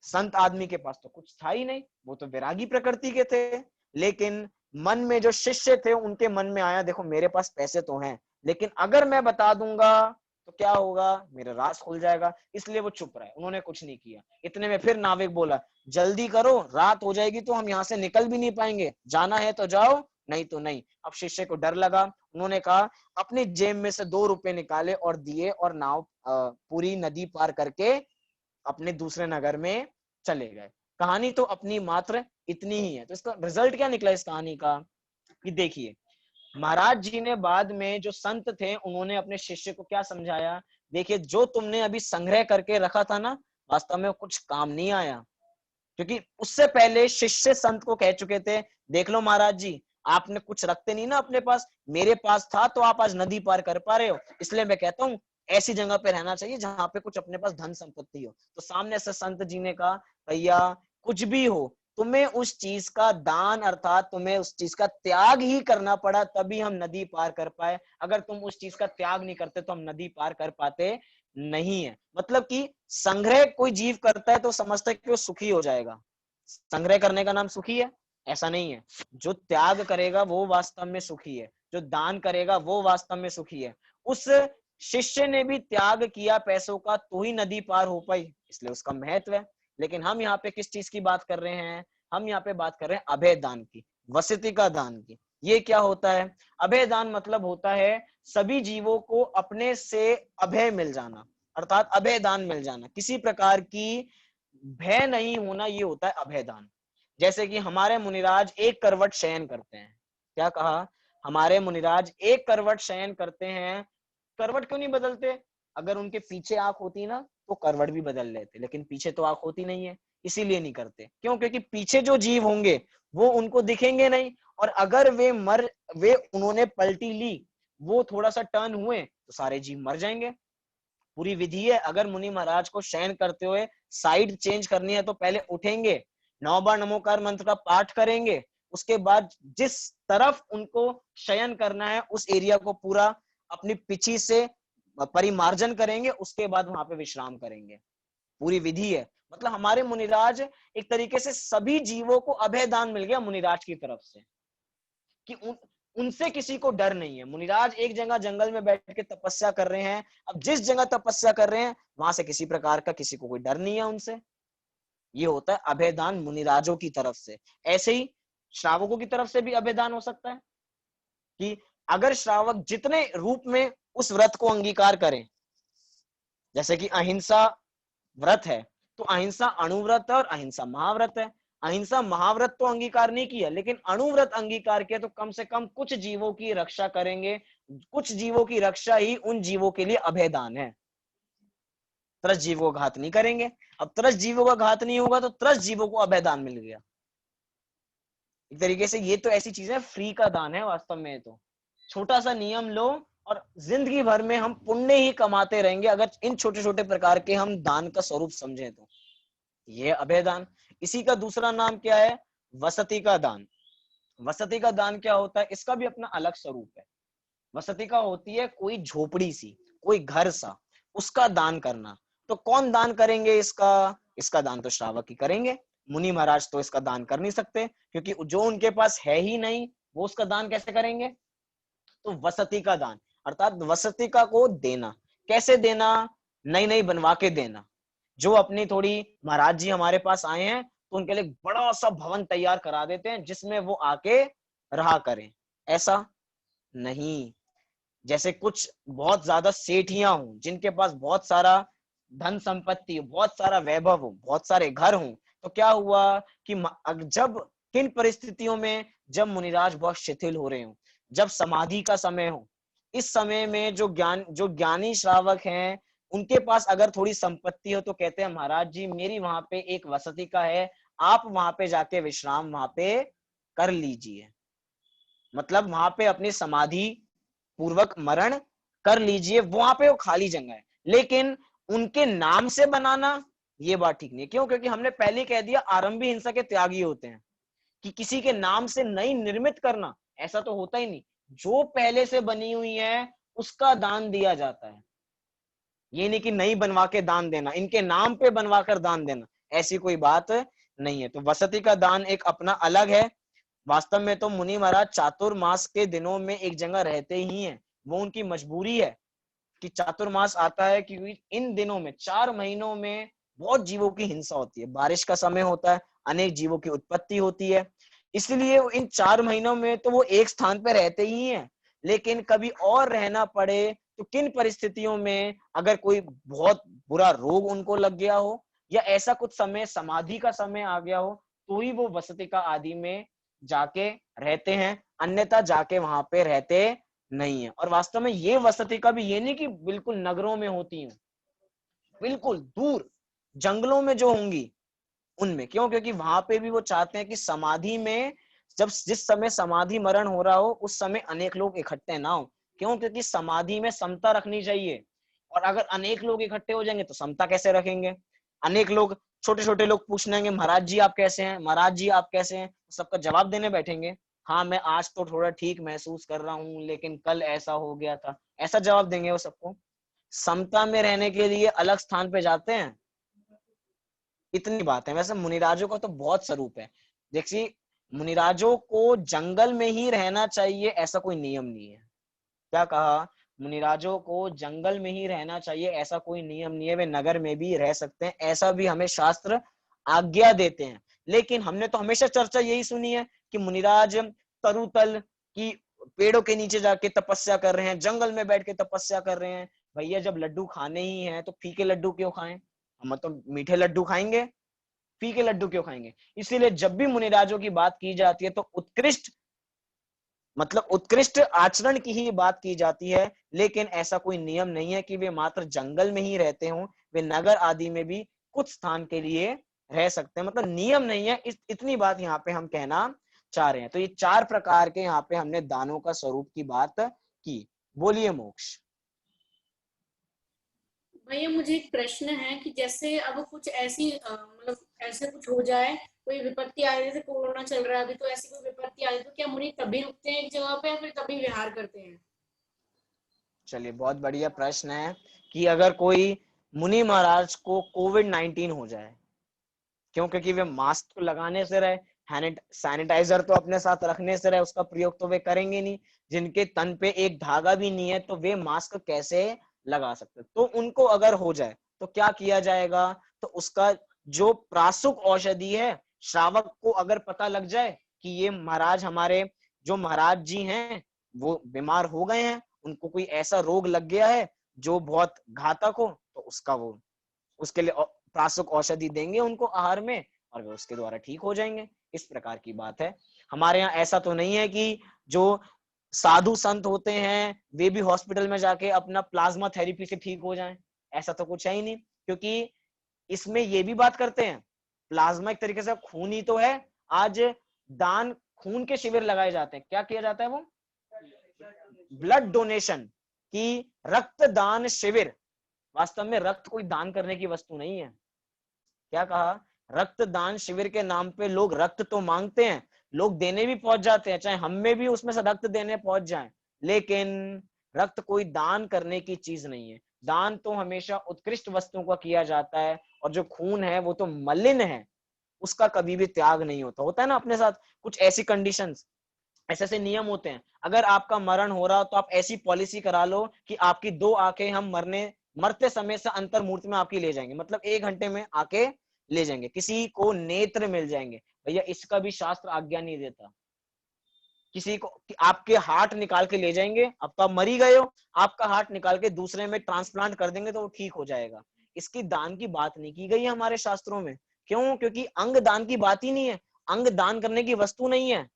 संत आदमी के पास तो कुछ था ही नहीं, वो तो वैरागी प्रकृति के थे। लेकिन मन में जो शिष्य थे उनके मन में आया, देखो मेरे पास पैसे तो हैं, लेकिन अगर मैं बता दूंगा तो क्या होगा, मेरा राज खुल जाएगा। इसलिए वो चुप रहे, उन्होंने कुछ नहीं किया। इतने में फिर नाविक बोला, जल्दी करो, रात हो जाएगी तो हम यहाँ से निकल भी नहीं पाएंगे, जाना है तो जाओ, नहीं तो नहीं। अब शिष्य को डर लगा, उन्होंने कहा, अपनी जेब में से 2 रुपए निकाले और दिए, और नाव पूरी नदी पार करके अपने दूसरे नगर में चले गए। कहानी तो अपनी मात्र इतनी ही है। तो इसका रिजल्ट क्या निकला इस कहानी का, कि देखिए महाराज जी ने बाद में, जो संत थे उन्होंने अपने शिष्य को क्या समझाया, देखिए जो तुमने अभी संग्रह करके रखा था ना, वास्तव में कुछ काम नहीं आया। क्योंकि उससे पहले शिष्य संत को कह चुके थे, देख लो महाराज जी, आपने कुछ रखते नहीं ना अपने पास, मेरे पास था तो आप आज नदी पार कर पा रहे हो। इसलिए मैं कहता हूँ ऐसी जगह पे रहना चाहिए जहां पे कुछ अपने पास धन संपत्ति हो। तो सामने से संत जी ने कहा, भैया कुछ भी हो, तुम्हें उस चीज का दान अर्थात तुम्हें उस चीज का त्याग ही करना पड़ा, तभी हम नदी पार कर पाए। अगर तुम उस चीज का त्याग नहीं करते तो हम नदी पार कर पाते नहीं है। मतलब कि संग्रह कोई जीव करता है तो समझता है कि वो सुखी हो जाएगा। संग्रह करने का नाम सुखी है? ऐसा नहीं है। जो त्याग करेगा वो वास्तव में सुखी है, जो दान करेगा वो वास्तव में सुखी है। उस शिष्य ने भी त्याग किया पैसों का, तो ही नदी पार हो पाई, इसलिए उसका महत्व है। लेकिन हम यहाँ पे किस चीज की बात कर रहे हैं? हम यहाँ पे बात कर रहे हैं अभय दान की, वसति का दान की। ये क्या होता है? अभय दान मतलब होता है सभी जीवों को अपने से अभय मिल जाना, अर्थात अभय दान मिल जाना, किसी प्रकार की भय नहीं होना, ये होता है अभय दान। जैसे कि हमारे मुनिराज एक करवट शयन करते हैं। क्या कहा? हमारे मुनिराज एक करवट शयन करते हैं। करवट क्यों नहीं बदलते? अगर उनके पीछे आंख होती ना तो करवट भी बदल लेते, लेकिन पीछे तो आंख होती नहीं है, इसीलिए नहीं करते। क्यों? क्योंकि पीछे जो जीव होंगे वो उनको दिखेंगे नहीं, और अगर वे उन्होंने पलटी ली, वो थोड़ा सा टर्न हुए तो सारे जीव मर जाएंगे। पूरी विधि है। अगर मुनि महाराज को शयन करते हुए साइड चेंज करनी है तो पहले उठेंगे, 9 बार नमोकार मंत्र का पाठ करेंगे, उसके बाद जिस तरफ उनको शयन करना है उस एरिया को पूरा अपनी पिछी से परिमार्जन करेंगे, उसके बाद वहां पे विश्राम करेंगे। पूरी विधि है। मतलब हमारे मुनिराज एक तरीके से सभी जीवों को अभय दान मिल गया मुनिराज की तरफ से, कि उनसे किसी को डर नहीं है। मुनिराज एक जगह जंगल में बैठ के तपस्या कर रहे हैं, अब जिस जगह तपस्या कर रहे हैं वहां से किसी प्रकार का किसी को कोई डर नहीं है उनसे। ये होता है अभयदान मुनिराजों की तरफ से। ऐसे ही श्रावकों की तरफ से भी अभयदान हो सकता है, कि अगर श्रावक जितने रूप में उस व्रत को अंगीकार करें, जैसे कि अहिंसा व्रत है तो अहिंसा अणुव्रत है और अहिंसा महाव्रत है। अहिंसा महाव्रत तो अंगीकार नहीं किया, लेकिन अणुव्रत अंगीकार किया, तो कम से कम कुछ जीवों की रक्षा करेंगे। कुछ जीवों की रक्षा ही उन जीवों के लिए अभयदान है। त्रस्त जीवों का घात नहीं करेंगे। अब त्रस्त जीवों का घात नहीं होगा तो त्रस्त जीवों को अभयदान मिल गया। एक तरीके से ये तो ऐसी चीज है, फ्री का दान है वास्तव में। तो छोटा सा नियम लो और जिंदगी भर में हम पुण्य ही कमाते रहेंगे, अगर इन छोटे छोटे प्रकार के हम दान का स्वरूप समझें तो। ये अभय दान। इसी का दूसरा नाम क्या है? वसति का दान। वसति का दान क्या होता है? इसका भी अपना अलग स्वरूप है। वसति का होती है कोई झोपड़ी सी, कोई घर सा, उसका दान करना। तो कौन दान करेंगे इसका? इसका दान तो श्रावक ही करेंगे। मुनि महाराज तो इसका दान कर नहीं सकते, क्योंकि जो उनके पास है ही नहीं, वो उसका दान कैसे करेंगे? तो वसति का दान अर्थात वसति का को देना। कैसे देना? नई नई बनवा के देना। जो अपनी थोड़ी, महाराज जी हमारे पास आए हैं तो उनके लिए बड़ा सा भवन तैयार करा देते हैं जिसमें वो आके रहा करें। ऐसा नहीं। जैसे कुछ बहुत ज्यादा सेठियां हों, जिनके पास बहुत सारा धन संपत्ति, बहुत सारा वैभव हो, बहुत सारे घर हों, तो क्या हुआ कि जब किन परिस्थितियों में, जब मुनिराज बहुत शिथिल हो रहे हो, जब समाधि का समय हो, इस समय में जो ज्ञानी श्रावक हैं, उनके पास अगर थोड़ी संपत्ति हो तो कहते हैं महाराज जी मेरी वहां पे एक वसति का है, आप वहां पे जाके विश्राम वहां पे कर लीजिए। मतलब वहां पे अपनी समाधि पूर्वक मरण कर लीजिए, वहां पे वो खाली जगह है। लेकिन उनके नाम से बनाना ये बात ठीक नहीं। क्यों? क्योंकि हमने पहले कह दिया आरंभी हिंसा के त्यागी होते हैं, कि किसी के नाम से नई निर्मित करना ऐसा तो होता ही नहीं। जो पहले से बनी हुई है उसका दान दिया जाता है। ये नहीं कि नई बनवा के दान देना, इनके नाम पे बनवा कर दान देना, ऐसी कोई बात नहीं है। तो वसति का दान एक अपना अलग है। वास्तव में तो मुनि महाराज चातुर्मास के दिनों में एक जगह रहते ही हैं, वो उनकी मजबूरी है कि चातुर्मास आता है, क्योंकि इन दिनों में 4 महीनों में बहुत जीवों की हिंसा होती है, बारिश का समय होता है, अनेक जीवों की उत्पत्ति होती है, इसलिए इन 4 महीनों में तो वो एक स्थान पर रहते ही हैं। लेकिन कभी और रहना पड़े तो किन परिस्थितियों में, अगर कोई बहुत बुरा रोग उनको लग गया हो या ऐसा कुछ समय समाधि का समय आ गया हो, तो ही वो वसतिका आदि में जाके रहते हैं, अन्यथा जाके वहां पे रहते नहीं है। और वास्तव में ये वसतिका भी ये नहीं कि बिल्कुल नगरों में होती है, बिल्कुल दूर जंगलों में जो होंगी उनमें। क्यों? क्योंकि वहां पे भी वो चाहते हैं कि समाधि में, जब जिस समय समाधि मरण हो रहा हो उस समय अनेक लोग इकट्ठे ना हो। क्यों? क्योंकि समाधि में समता रखनी चाहिए, और अगर अनेक लोग इकट्ठे हो जाएंगे तो समता कैसे रखेंगे? अनेक लोग, छोटे छोटे लोग पूछने लगे महाराज जी आप कैसे हैं, महाराज जी आप कैसे हैं, सबका जवाब देने बैठेंगे, हाँ मैं आज तो थोड़ा ठीक महसूस कर रहा हूँ लेकिन कल ऐसा हो गया था, ऐसा जवाब देंगे वो सबको? समता में रहने के लिए अलग स्थान पे जाते हैं। इतनी बात है। वैसे मुनिराजों का तो बहुत स्वरूप है। देखिए, मुनिराजों को जंगल में ही रहना चाहिए ऐसा कोई नियम नहीं है। क्या कहा? मुनिराजों को जंगल में ही रहना चाहिए ऐसा कोई नियम नहीं है, वे नगर में भी रह सकते हैं, ऐसा भी हमें शास्त्र आज्ञा देते हैं। लेकिन हमने तो हमेशा चर्चा यही सुनी है कि मुनिराज तरुतल की पेड़ों के नीचे जाके तपस्या कर रहे हैं, जंगल में बैठ के तपस्या कर रहे हैं। भैया जब लड्डू खाने ही हैं तो फीके लड्डू क्यों खाएं? हम तो मीठे लड्डू खाएंगे, फीके लड्डू क्यों खाएंगे? इसीलिए जब भी मुनिराजों की बात की जाती है तो उत्कृष्ट, मतलब उत्कृष्ट आचरण की ही बात की जाती है। लेकिन ऐसा कोई नियम नहीं है कि वे मात्र जंगल में ही रहते हों, वे नगर आदि में भी कुछ स्थान के लिए रह सकते हैं। मतलब नियम नहीं है, इतनी बात यहाँ पे हम कहना चाह रहे हैं। तो ये 4 प्रकार के यहाँ पे हमने दानों का स्वरूप की बात की। बोलिए मोक्ष।
भैया मुझे एक प्रश्न है कि जैसे अब कुछ ऐसी मतलब ऐसे कुछ हो जाए, कोई विपत्ति आ रही, जैसे कोरोना चल रहा है अभी, तो ऐसी कोई विपत्ति आ रही तो क्या मुनि तभी रुकते हैं एक जगह पे या फिर तभी विहार करते हैं?
चलिए, बहुत बढ़िया प्रश्न है कि अगर कोई मुनि महाराज को कोविड-19 हो जाए, क्यों? क्योंकि वे मास्क तो लगाने से रहे, सैनिटाइजर तो अपने साथ रखने से रहे, उसका प्रयोग तो वे करेंगे नहीं। जिनके तन पे एक धागा भी नहीं है तो वे मास्क कैसे लगा सकते? तो उनको अगर हो जाए तो क्या किया जाएगा? तो उसका जो प्रासुक औषधि है, श्रावक को अगर पता लग जाए कि ये महाराज हमारे जो महाराज जी हैं वो बीमार हो गए हैं, उनको कोई ऐसा रोग लग गया है जो बहुत घातक हो, तो उसका वो उसके लिए प्राशुक औषधि देंगे उनको आहार में, और वे उसके द्वारा ठीक हो जाएंगे। इस प्रकार की बात है। हमारे यहाँ ऐसा तो नहीं है कि जो साधु संत होते हैं वे भी हॉस्पिटल में जाके अपना प्लाज्मा थेरेपी से ठीक हो जाएं, ऐसा तो कुछ है ही नहीं। क्योंकि इसमें ये भी बात करते हैं, प्लाज्मा एक तरीके से खून ही तो है। आज दान खून के शिविर लगाए जाते हैं, क्या किया जाता है वो ब्लड डोनेशन की, रक्तदान शिविर। वास्तव में रक्त कोई दान करने की वस्तु नहीं है। क्या कहा, रक्तदान शिविर के नाम पे लोग रक्त तो मांगते हैं, लोग देने भी पहुंच जाते हैं, चाहे हम में भी उसमें से रक्त देने पहुंच जाएं, लेकिन रक्त कोई दान करने की चीज नहीं है। दान तो हमेशा उत्कृष्ट वस्तुओं का किया जाता है, और जो खून है वो तो मलिन है, उसका कभी भी त्याग नहीं होता। होता है ना अपने साथ कुछ ऐसी कंडीशंस, ऐसे ऐसे नियम होते हैं। अगर आपका मरण हो रहा तो आप ऐसी पॉलिसी करा लो कि आपकी 2 आंखें हम मरते समय से अंतर मुहूर्त में आपकी ले जाएंगे, मतलब 1 घंटे में आके ले जाएंगे, किसी को नेत्र मिल जाएंगे। भैया इसका भी शास्त्र आज्ञा नहीं देता। किसी को कि आपके हार्ट निकाल के ले जाएंगे, अब तो आप मर ही गए हो, आपका हार्ट निकाल के दूसरे में ट्रांसप्लांट कर देंगे तो वो ठीक हो जाएगा। इसकी दान की बात नहीं की गई है हमारे शास्त्रों में। क्यों? क्योंकि अंग दान की बात ही नहीं है, अंग दान करने की वस्तु नहीं है,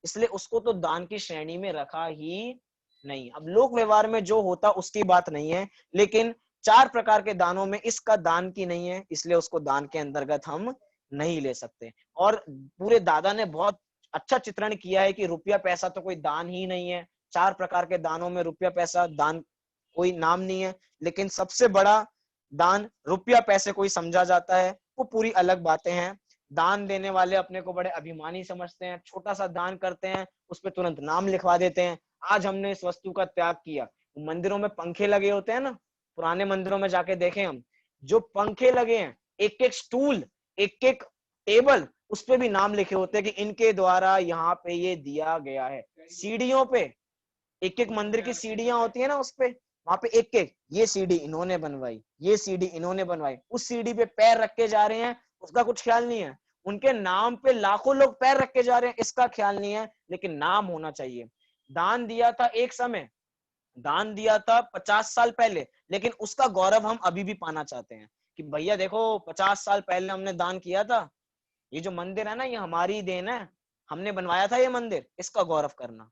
इसलिए उसको तो दान की श्रेणी में रखा ही नहीं। अब लोक व्यवहार में जो होता उसकी बात नहीं है, लेकिन 4 प्रकार के दानों में इसका दान की नहीं है, इसलिए उसको दान के अंतर्गत हम नहीं ले सकते। और पूरे दादा ने बहुत अच्छा चित्रण किया है कि रुपया पैसा तो कोई दान ही नहीं है। 4 प्रकार के दानों में रुपया पैसा दान कोई नाम नहीं है, लेकिन सबसे बड़ा दान रुपया पैसे को ही समझा जाता है, वो पूरी अलग बातें हैं। दान देने वाले अपने को बड़े अभिमानी समझते हैं, छोटा सा दान करते हैं उस पर तुरंत नाम लिखवा देते हैं, आज हमने इस वस्तु का त्याग किया। मंदिरों में पंखे लगे होते हैं ना, पुराने मंदिरों में जाके देखें हम, जो पंखे लगे हैं, एक एक स्टूल, एक एक टेबल, उस पे भी नाम लिखे होते हैं कि इनके द्वारा यहाँ पे ये दिया गया है। सीढ़ियों पे एक एक मंदिर की सीढ़ियां होती है ना, उस पे वहां पे एक एक, ये सीढ़ी इन्होंने बनवाई, ये सीढ़ी इन्होंने बनवाई, उस सीढ़ी पे पैर रख के जा रहे हैं, उसका कुछ ख्याल नहीं है। उनके नाम पे लाखों लोग पैर रख के जा रहे हैं, इसका ख्याल नहीं है, लेकिन नाम होना चाहिए। दान दिया था एक समय, दान दिया था 50 साल पहले, लेकिन उसका गौरव हम अभी भी पाना चाहते हैं कि भैया देखो 50 साल पहले हमने दान किया था, ये जो मंदिर है ना ये हमारी देन है, हमने बनवाया था ये मंदिर, इसका गौरव करना।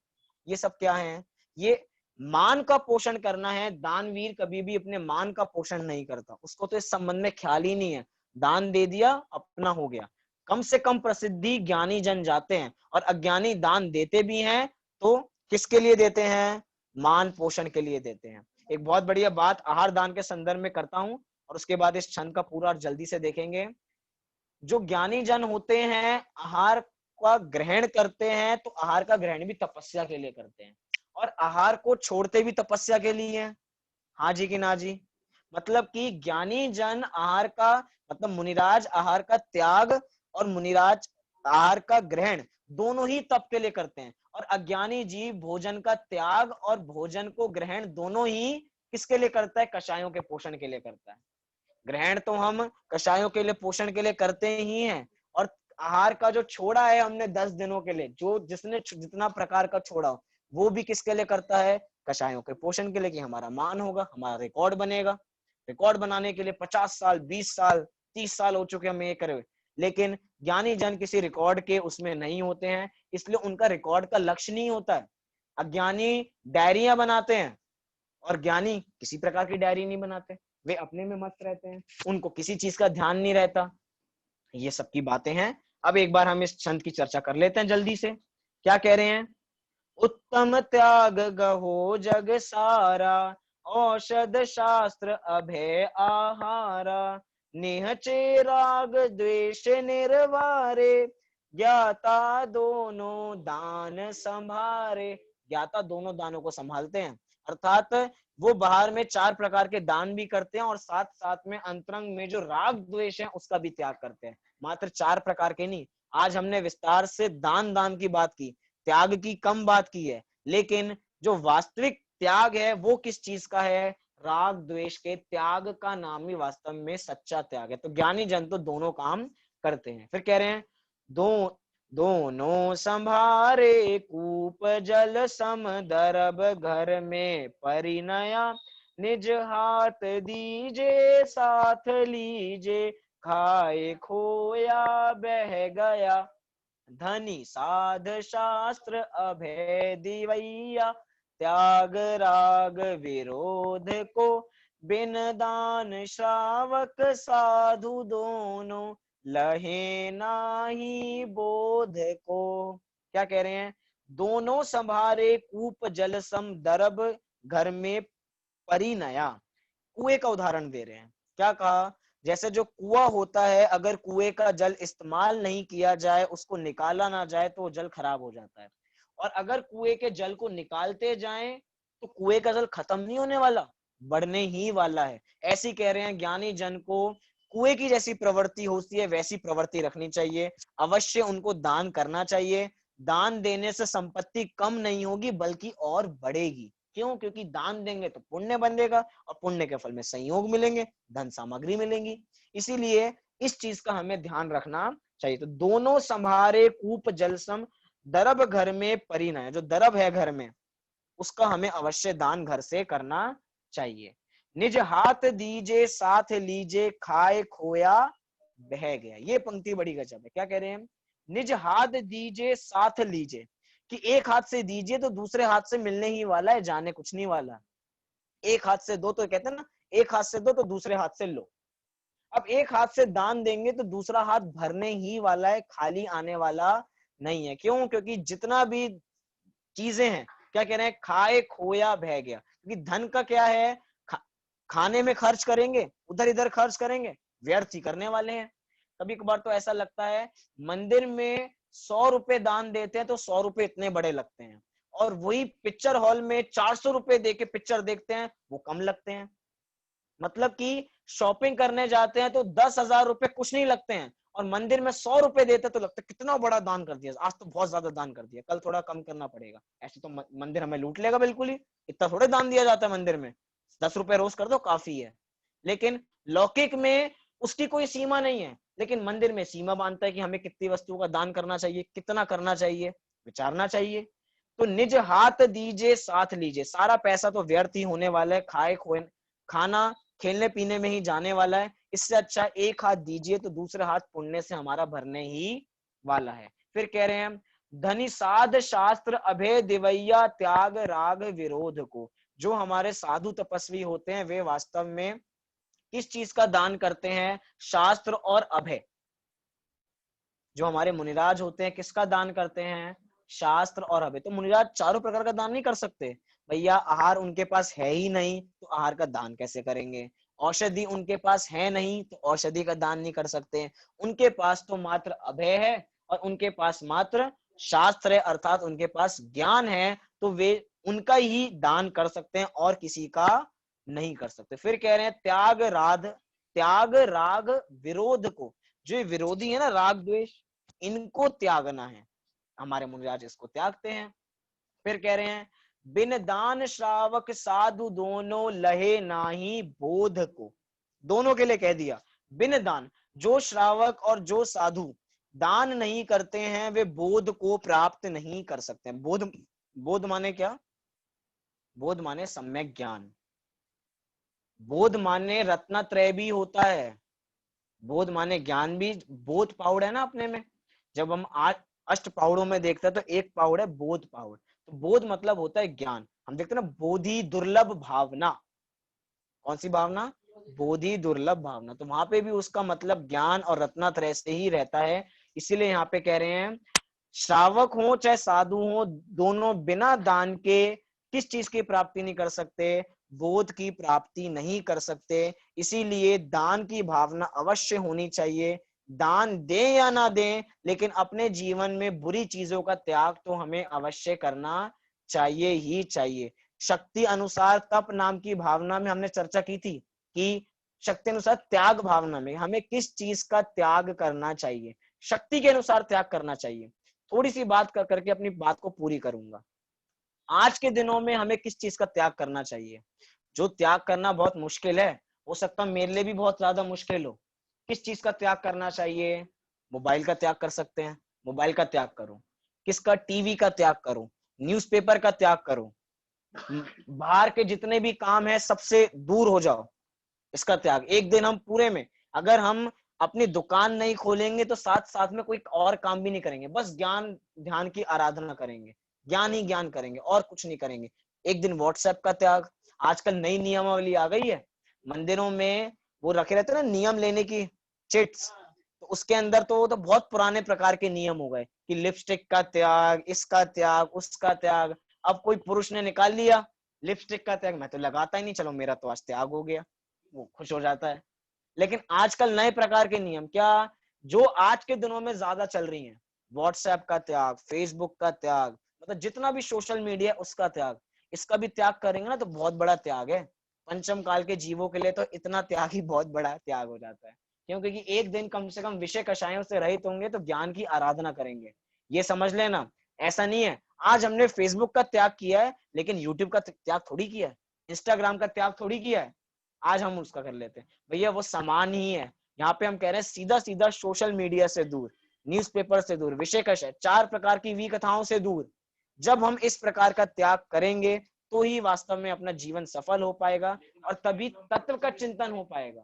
ये सब क्या है? ये मान का पोषण करना है। दानवीर कभी भी अपने मान का पोषण नहीं करता, उसको तो इस संबंध में ख्याल ही नहीं है। दान दे दिया, अपना हो गया। कम से कम प्रसिद्धि ज्ञानी जन जाते हैं, और अज्ञानी दान देते भी हैं तो किसके लिए देते हैं? मान पोषण के लिए देते हैं। एक बहुत बढ़िया बात आहार दान के संदर्भ में करता हूं, और उसके बाद इस छंद का पूरा जल्दी से देखेंगे। जो ज्ञानी जन होते हैं आहार का ग्रहण करते हैं, तो आहार का ग्रहण भी तपस्या के लिए करते हैं, और आहार को छोड़ते भी तपस्या के लिए हैं। हाँ जी कि ना जी? मतलब कि ज्ञानी जन आहार का, मतलब मुनिराज आहार का त्याग और मुनिराज आहार का ग्रहण दोनों ही तप के लिए करते हैं, और अज्ञानी जीव भोजन का त्याग और भोजन को ग्रहण दोनों ही किसके लिए करता है? कषायों के पोषण के लिए करता है। ग्रहण तो हम कषायों के लिए पोषण के लिए करते ही हैं, और आहार का जो छोड़ा है हमने 10 दिनों के लिए, जो जिसने जितना प्रकार का छोड़ा वो भी किसके लिए करता है? कषायों के पोषण के लिए, कि हमारा मान होगा, हमारा रिकॉर्ड बनेगा। रिकॉर्ड बनाने के लिए 50 साल 20 साल 30 साल हो चुके हम ये करे हुए, लेकिन ज्ञानी जन किसी रिकॉर्ड के उसमें नहीं होते हैं, इसलिए उनका रिकॉर्ड का लक्ष्य नहीं होता है। अज्ञानी डायरियां बनाते हैं, और ज्ञानी किसी प्रकार की डायरी नहीं बनाते, वे अपने में मस्त रहते हैं, उनको किसी चीज का ध्यान नहीं रहता। ये सब की बातें हैं। अब एक बार हम इस छंद की चर्चा कर लेते हैं जल्दी से। क्या कह रहे हैं? उत्तम त्याग गहो जग सारा, औषध शास्त्र अभय आहारा, निहचे राग द्वेष निर्वारे, ज्ञाता दोनों दान संभारे। ज्ञाता दोनों दानों को संभालते हैं, अर्थात वो बाहर में 4 प्रकार के दान भी करते हैं, और साथ साथ में अंतरंग में जो राग द्वेष है उसका भी त्याग करते हैं। मात्र 4 प्रकार के नहीं, आज हमने विस्तार से दान की बात की, त्याग की कम बात की है, लेकिन जो वास्तविक त्याग है वो किस चीज का है? राग द्वेष के त्याग का नाम ही वास्तव में सच्चा त्याग है। तो ज्ञानी जन तो दोनों काम करते हैं। फिर कह रहे हैं दो दोनों संभारे कूप जल सम दरब घर में परिणया निज हाथ दीजे साथ लीजे खाए खोया बह गया धनी साध शास्त्र अभय दिवैया त्याग राग विरोध को बिन दान श्रावक साधु दोनों लहे नाही बोध को। क्या कह रहे हैं? दोनों संभारे कूप जल सम दरब घर में परिणया। कुएं का उदाहरण दे रहे हैं। क्या कहा? जैसे जो कुआं होता है, अगर कुएं का जल इस्तेमाल नहीं किया जाए, उसको निकाला ना जाए तो जल खराब हो जाता है। और अगर कुएं के जल को निकालते जाएं तो कुएं का जल खत्म नहीं होने वाला, बढ़ने ही वाला है। ऐसी कह रहे हैं ज्ञानी जन को कुएं की जैसी प्रवृत्ति होती है वैसी प्रवृत्ति रखनी चाहिए। अवश्य उनको दान करना चाहिए। दान देने से संपत्ति कम नहीं होगी बल्कि और बढ़ेगी। क्यों? क्योंकि दान देंगे तो पुण्य बंधेगा और पुण्य के फल में संयोग मिलेंगे, धन सामग्री मिलेंगी। इसीलिए इस चीज का हमें ध्यान रखना चाहिए। तो दोनों संभारे कूप जलसम दरब घर में परिणय, जो दरब है घर में, उसका हमें अवश्य दान घर से करना चाहिए। निज हाथ दीजे साथ लीजे खाए खोया बह गया। ये पंक्ति बड़ी गजब है। क्या कह रहे हैं? निज हाथ दीजे साथ लीजे, कि एक हाथ से दीजिए तो दूसरे हाथ से मिलने ही वाला है, जाने कुछ नहीं वाला। एक हाथ से दो तो कहते हैं ना, एक हाथ से दो तो दूसरे हाथ से लो। अब एक हाथ से दान देंगे तो दूसरा हाथ भरने ही वाला है, खाली आने वाला नहीं है। क्यों? क्योंकि जितना भी चीजें हैं, क्या कह रहे हैं? खाए खोया बह गया। क्योंकि धन का क्या है? खाने में खर्च करेंगे, उधर इधर खर्च करेंगे, व्यर्थ ही करने वाले हैं। कभी कभार तो ऐसा लगता है मंदिर में 100 रुपए दान देते हैं तो 100 रुपए इतने बड़े लगते हैं, और वही पिक्चर हॉल में 400 रुपए दे के पिक्चर देखते हैं, वो कम लगते हैं। मतलब कि शॉपिंग करने जाते हैं तो 10,000 रुपए कुछ नहीं लगते हैं, और मंदिर में 100 रुपए देते तो लगता है कितना बड़ा दान कर दिया, आज तो बहुत ज्यादा दान कर दिया, कल थोड़ा कम करना पड़ेगा। ऐसे तो मंदिर हमें लूट लेगा बिल्कुल ही, इतना थोड़े दान दिया जाता है मंदिर में, 10 रुपए रोज कर दो काफी है। लेकिन लौकिक में उसकी कोई सीमा नहीं है, लेकिन मंदिर में सीमा बांधता है कि हमें कितनी वस्तुओं का दान करना चाहिए, कितना करना चाहिए, विचारना चाहिए। तो निज हाथ दीजिए साथ लीजिए, सारा पैसा तो व्यर्थ ही होने वाला है, खाए खोए खाना खेलने पीने में ही जाने वाला है। इससे अच्छा एक हाथ दीजिए तो दूसरे हाथ पुण्य से हमारा भरने ही वाला है। फिर कह रहे हैं धनी साध शास्त्र अभय दिवैया त्याग राग विरोध को। जो हमारे साधु तपस्वी होते हैं वे वास्तव में किस चीज का दान करते हैं? शास्त्र और अभय। जो हमारे मुनिराज होते हैं किसका दान करते हैं? शास्त्र और अभय। तो मुनिराज चारों प्रकार का दान नहीं कर सकते भैया, आहार उनके पास है ही नहीं तो आहार का दान कैसे करेंगे? औषधि उनके पास है नहीं तो औषधि का दान नहीं कर सकते। उनके पास तो मात्र अभय है और उनके पास मात्र शास्त्र है, अर्थात उनके पास ज्ञान है, तो वे उनका ही दान कर सकते हैं और किसी का नहीं कर सकते। फिर कह रहे हैं त्याग राग विरोध को। जो विरोधी है ना, राग द्वेष, इनको त्यागना है। हमारे मुनिराज इसको त्यागते हैं। फिर कह रहे हैं बिन दान श्रावक साधु दोनों लहे नाही बोध को। दोनों के लिए कह दिया। बिन दान, जो श्रावक और जो साधु दान नहीं करते हैं वे बोध को प्राप्त नहीं कर सकते हैं। बोध माने क्या? बोध माने सम्यक ज्ञान। बोध माने रत्नत्रय भी होता है। बोध माने ज्ञान भी। बोध पाउड है ना अपने में, जब हम आज अष्ट पाउड़ों में देखते हैं तो एक पाउड है बोध पाउड। तो बोध मतलब होता है ज्ञान। हम देखते हैं ना बोधि दुर्लभ भावना। कौन सी भावना? बोधि दुर्लभ भावना। तो वहां पे भी उसका मतलब ज्ञान और रत्नात्रय से ही रहता है। इसीलिए यहाँ पे कह रहे हैं श्रावक हो चाहे साधु हो, दोनों बिना दान के किस चीज की प्राप्ति नहीं कर सकते? बोध की प्राप्ति नहीं कर सकते। इसीलिए दान की भावना अवश्य होनी चाहिए। दान दें या ना दें, लेकिन अपने जीवन में बुरी चीजों का त्याग तो हमें अवश्य करना चाहिए ही चाहिए। शक्ति अनुसार तप नाम की भावना में हमने चर्चा की थी कि शक्ति अनुसार त्याग भावना में हमें किस चीज का त्याग करना चाहिए? शक्ति के अनुसार त्याग करना चाहिए। थोड़ी सी बात करके अपनी बात को पूरी करूंगा। आज के दिनों में हमें किस चीज का त्याग करना चाहिए? जो त्याग करना बहुत मुश्किल है, हो सकता है मेरे लिए भी बहुत ज्यादा मुश्किल हो। किस चीज का त्याग करना चाहिए? मोबाइल का त्याग कर सकते हैं, मोबाइल का त्याग करो। किसका? टीवी का त्याग करो, न्यूज़पेपर का त्याग करो, बाहर के जितने भी काम है सबसे दूर हो जाओ, इसका त्याग। एक दिन हम पूरे में, अगर हम अपनी दुकान नहीं खोलेंगे तो साथ साथ में कोई और काम भी नहीं करेंगे, बस ज्ञान ध्यान की आराधना करेंगे, ज्ञान ही ज्ञान करेंगे और कुछ नहीं करेंगे। एक दिन व्हाट्सएप का त्याग। आजकल नई नियमावली आ गई है, मंदिरों में वो रखे रहते हैं ना नियम लेने की चिट्स, तो उसके अंदर तो वो तो बहुत पुराने प्रकार के नियम हो गए कि लिपस्टिक का त्याग, इसका त्याग, उसका त्याग। अब कोई पुरुष ने निकाल लिया लिपस्टिक का त्याग, मैं तो लगाता ही नहीं, चलो मेरा तो आज त्याग हो गया, वो खुश हो जाता है। लेकिन आजकल नए प्रकार के नियम क्या, जो आज के दिनों में ज्यादा चल रही हैं, व्हाट्सएप का त्याग, फेसबुक का त्याग, मतलब जितना भी सोशल मीडिया उसका त्याग, इसका भी त्याग करेंगे ना तो बहुत बड़ा त्याग है। पंचम काल के जीवों के लिए तो इतना त्याग ही बहुत बड़ा त्याग हो जाता है। क्यों? क्योंकि एक दिन कम से कम विषय कषायों से रहित होंगे तो ज्ञान की आराधना करेंगे। ये समझ लेना, ऐसा नहीं है आज हमने फेसबुक का त्याग किया है लेकिन यूट्यूब का त्याग थोड़ी किया है, इंस्टाग्राम का त्याग थोड़ी किया है, आज हम उसका कर लेते हैं। भैया वो समान ही है। यहाँ पे हम कह रहे हैं सीधा सीधा सोशल मीडिया से दूर, न्यूज़पेपर से दूर, विषय कष, 4 प्रकार की वी कथाओं से दूर। जब हम इस प्रकार का त्याग करेंगे तो ही वास्तव में अपना जीवन सफल हो पाएगा और तभी तत्व का चिंतन हो पाएगा।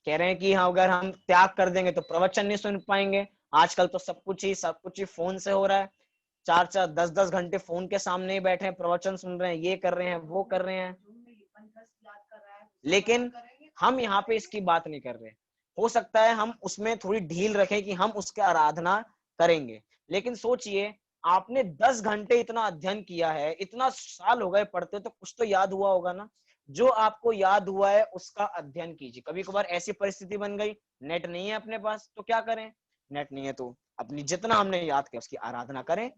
कह रहे हैं कि हाँ अगर हम त्याग कर देंगे तो प्रवचन नहीं सुन पाएंगे। आजकल तो सब कुछ ही फोन से हो रहा है, 4-4 10-10 घंटे फोन के सामने ही बैठे हैं, प्रवचन सुन रहे हैं, ये कर रहे हैं, वो कर रहे हैं, लेकिन हम यहाँ पे इसकी बात नहीं कर रहे। हो सकता है हम उसमें थोड़ी ढील रखें कि हम उसके आराधना करेंगे, लेकिन सोचिए आपने 10 घंटे इतना अध्ययन किया है, इतना साल हो गए पढ़ते, तो कुछ तो याद हुआ होगा ना। जो आपको याद हुआ है उसका अध्ययन कीजिए। कभी कभार ऐसी परिस्थिति बन गई नेट नहीं है अपने पास तो क्या करें, नेट नहीं है तो अपनी जितना हमने याद किया उसकी आराधना करें,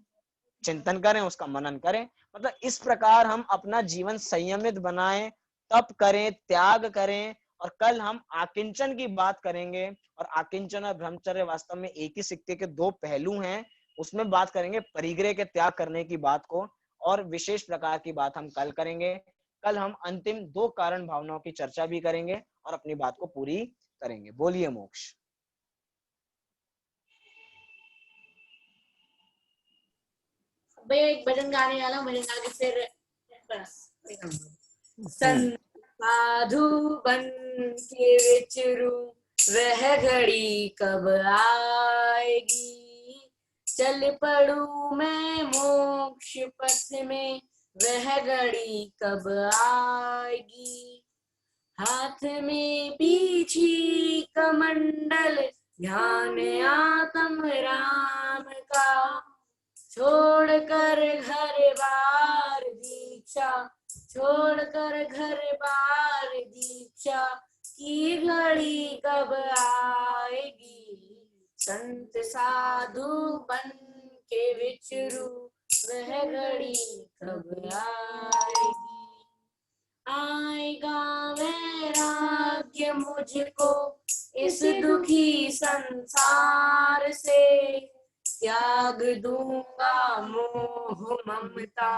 चिंतन करें, उसका मनन करें। मतलब इस प्रकार हम अपना जीवन संयमित बनाएं, तप करें, त्याग करें। और कल हम आकिंचन की बात करेंगे, और आकिंचन और ब्रह्मचर्य वास्तव में एक ही सिक्के के दो पहलू हैं। उसमें बात करेंगे परिग्रह के त्याग करने की बात को, और विशेष प्रकार की बात हम कल करेंगे। कल हम अंतिम 2 कारण भावनाओं की चर्चा भी करेंगे और अपनी बात को पूरी करेंगे। बोलिए मोक्ष।
भैया एक भजन गाने वाला, भजन गा के फिर बस। साधु बन के विचरू वह घड़ी कब आएगी, चल पड़ू मैं मोक्ष पथ में वह घड़ी कब आएगी। हाथ में पीछी कमंडल ध्यान आत्म राम का, छोड़कर घर बार दीक्षा, छोड़कर घर बार दीक्षा की घड़ी कब आएगी। संत साधु बन के विचरू वह घड़ी कब आएगी। आएगा वैराग्य मुझको इस दुखी संसार से, त्याग दूंगा मोह ममता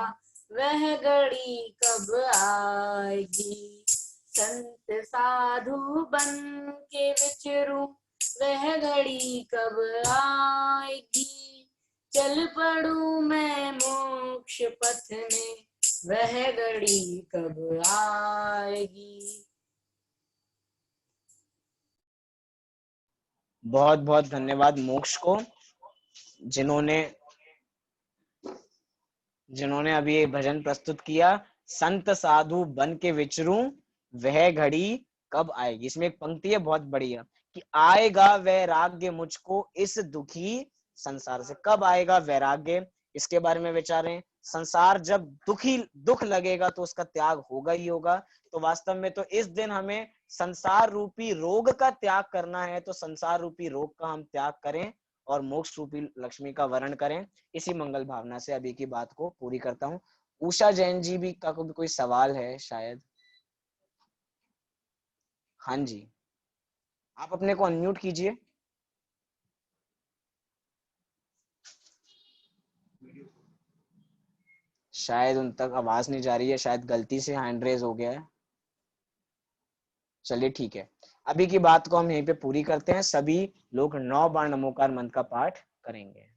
वह घड़ी कब आएगी। संत साधु बन के विचरू वह घड़ी कब आएगी, चल पड़ू मैं मोक्ष पथ में वह घड़ी कब आएगी।
बहुत बहुत धन्यवाद मोक्ष को, जिन्होंने जिन्होंने अभी ये भजन प्रस्तुत किया। संत साधु बन के विचरूं वह घड़ी कब आएगी। इसमें एक पंक्ति है बहुत बढ़िया कि आएगा वैराग्य मुझको इस दुखी संसार से। कब आएगा वैराग्य, इसके बारे में विचारें। संसार जब दुख लगेगा तो उसका त्याग होगा ही होगा। तो वास्तव में तो इस दिन हमें संसार रूपी रोग का त्याग करना है, तो संसार रूपी रोग का हम त्याग करें और मोक्ष रूपी लक्ष्मी का वरण करें। इसी मंगल भावना से अभी की बात को पूरी करता हूँ। उषा जैन जी भी का कोई सवाल है शायद? हाँ जी, आप अपने को अनम्यूट कीजिए। शायद उन तक आवाज नहीं जा रही है, शायद गलती से हैंड रेज हो गया है। चलिए ठीक है, अभी की बात को हम यहीं पे पूरी करते हैं। सभी लोग 9 बार नमोकार मंत्र का पाठ करेंगे।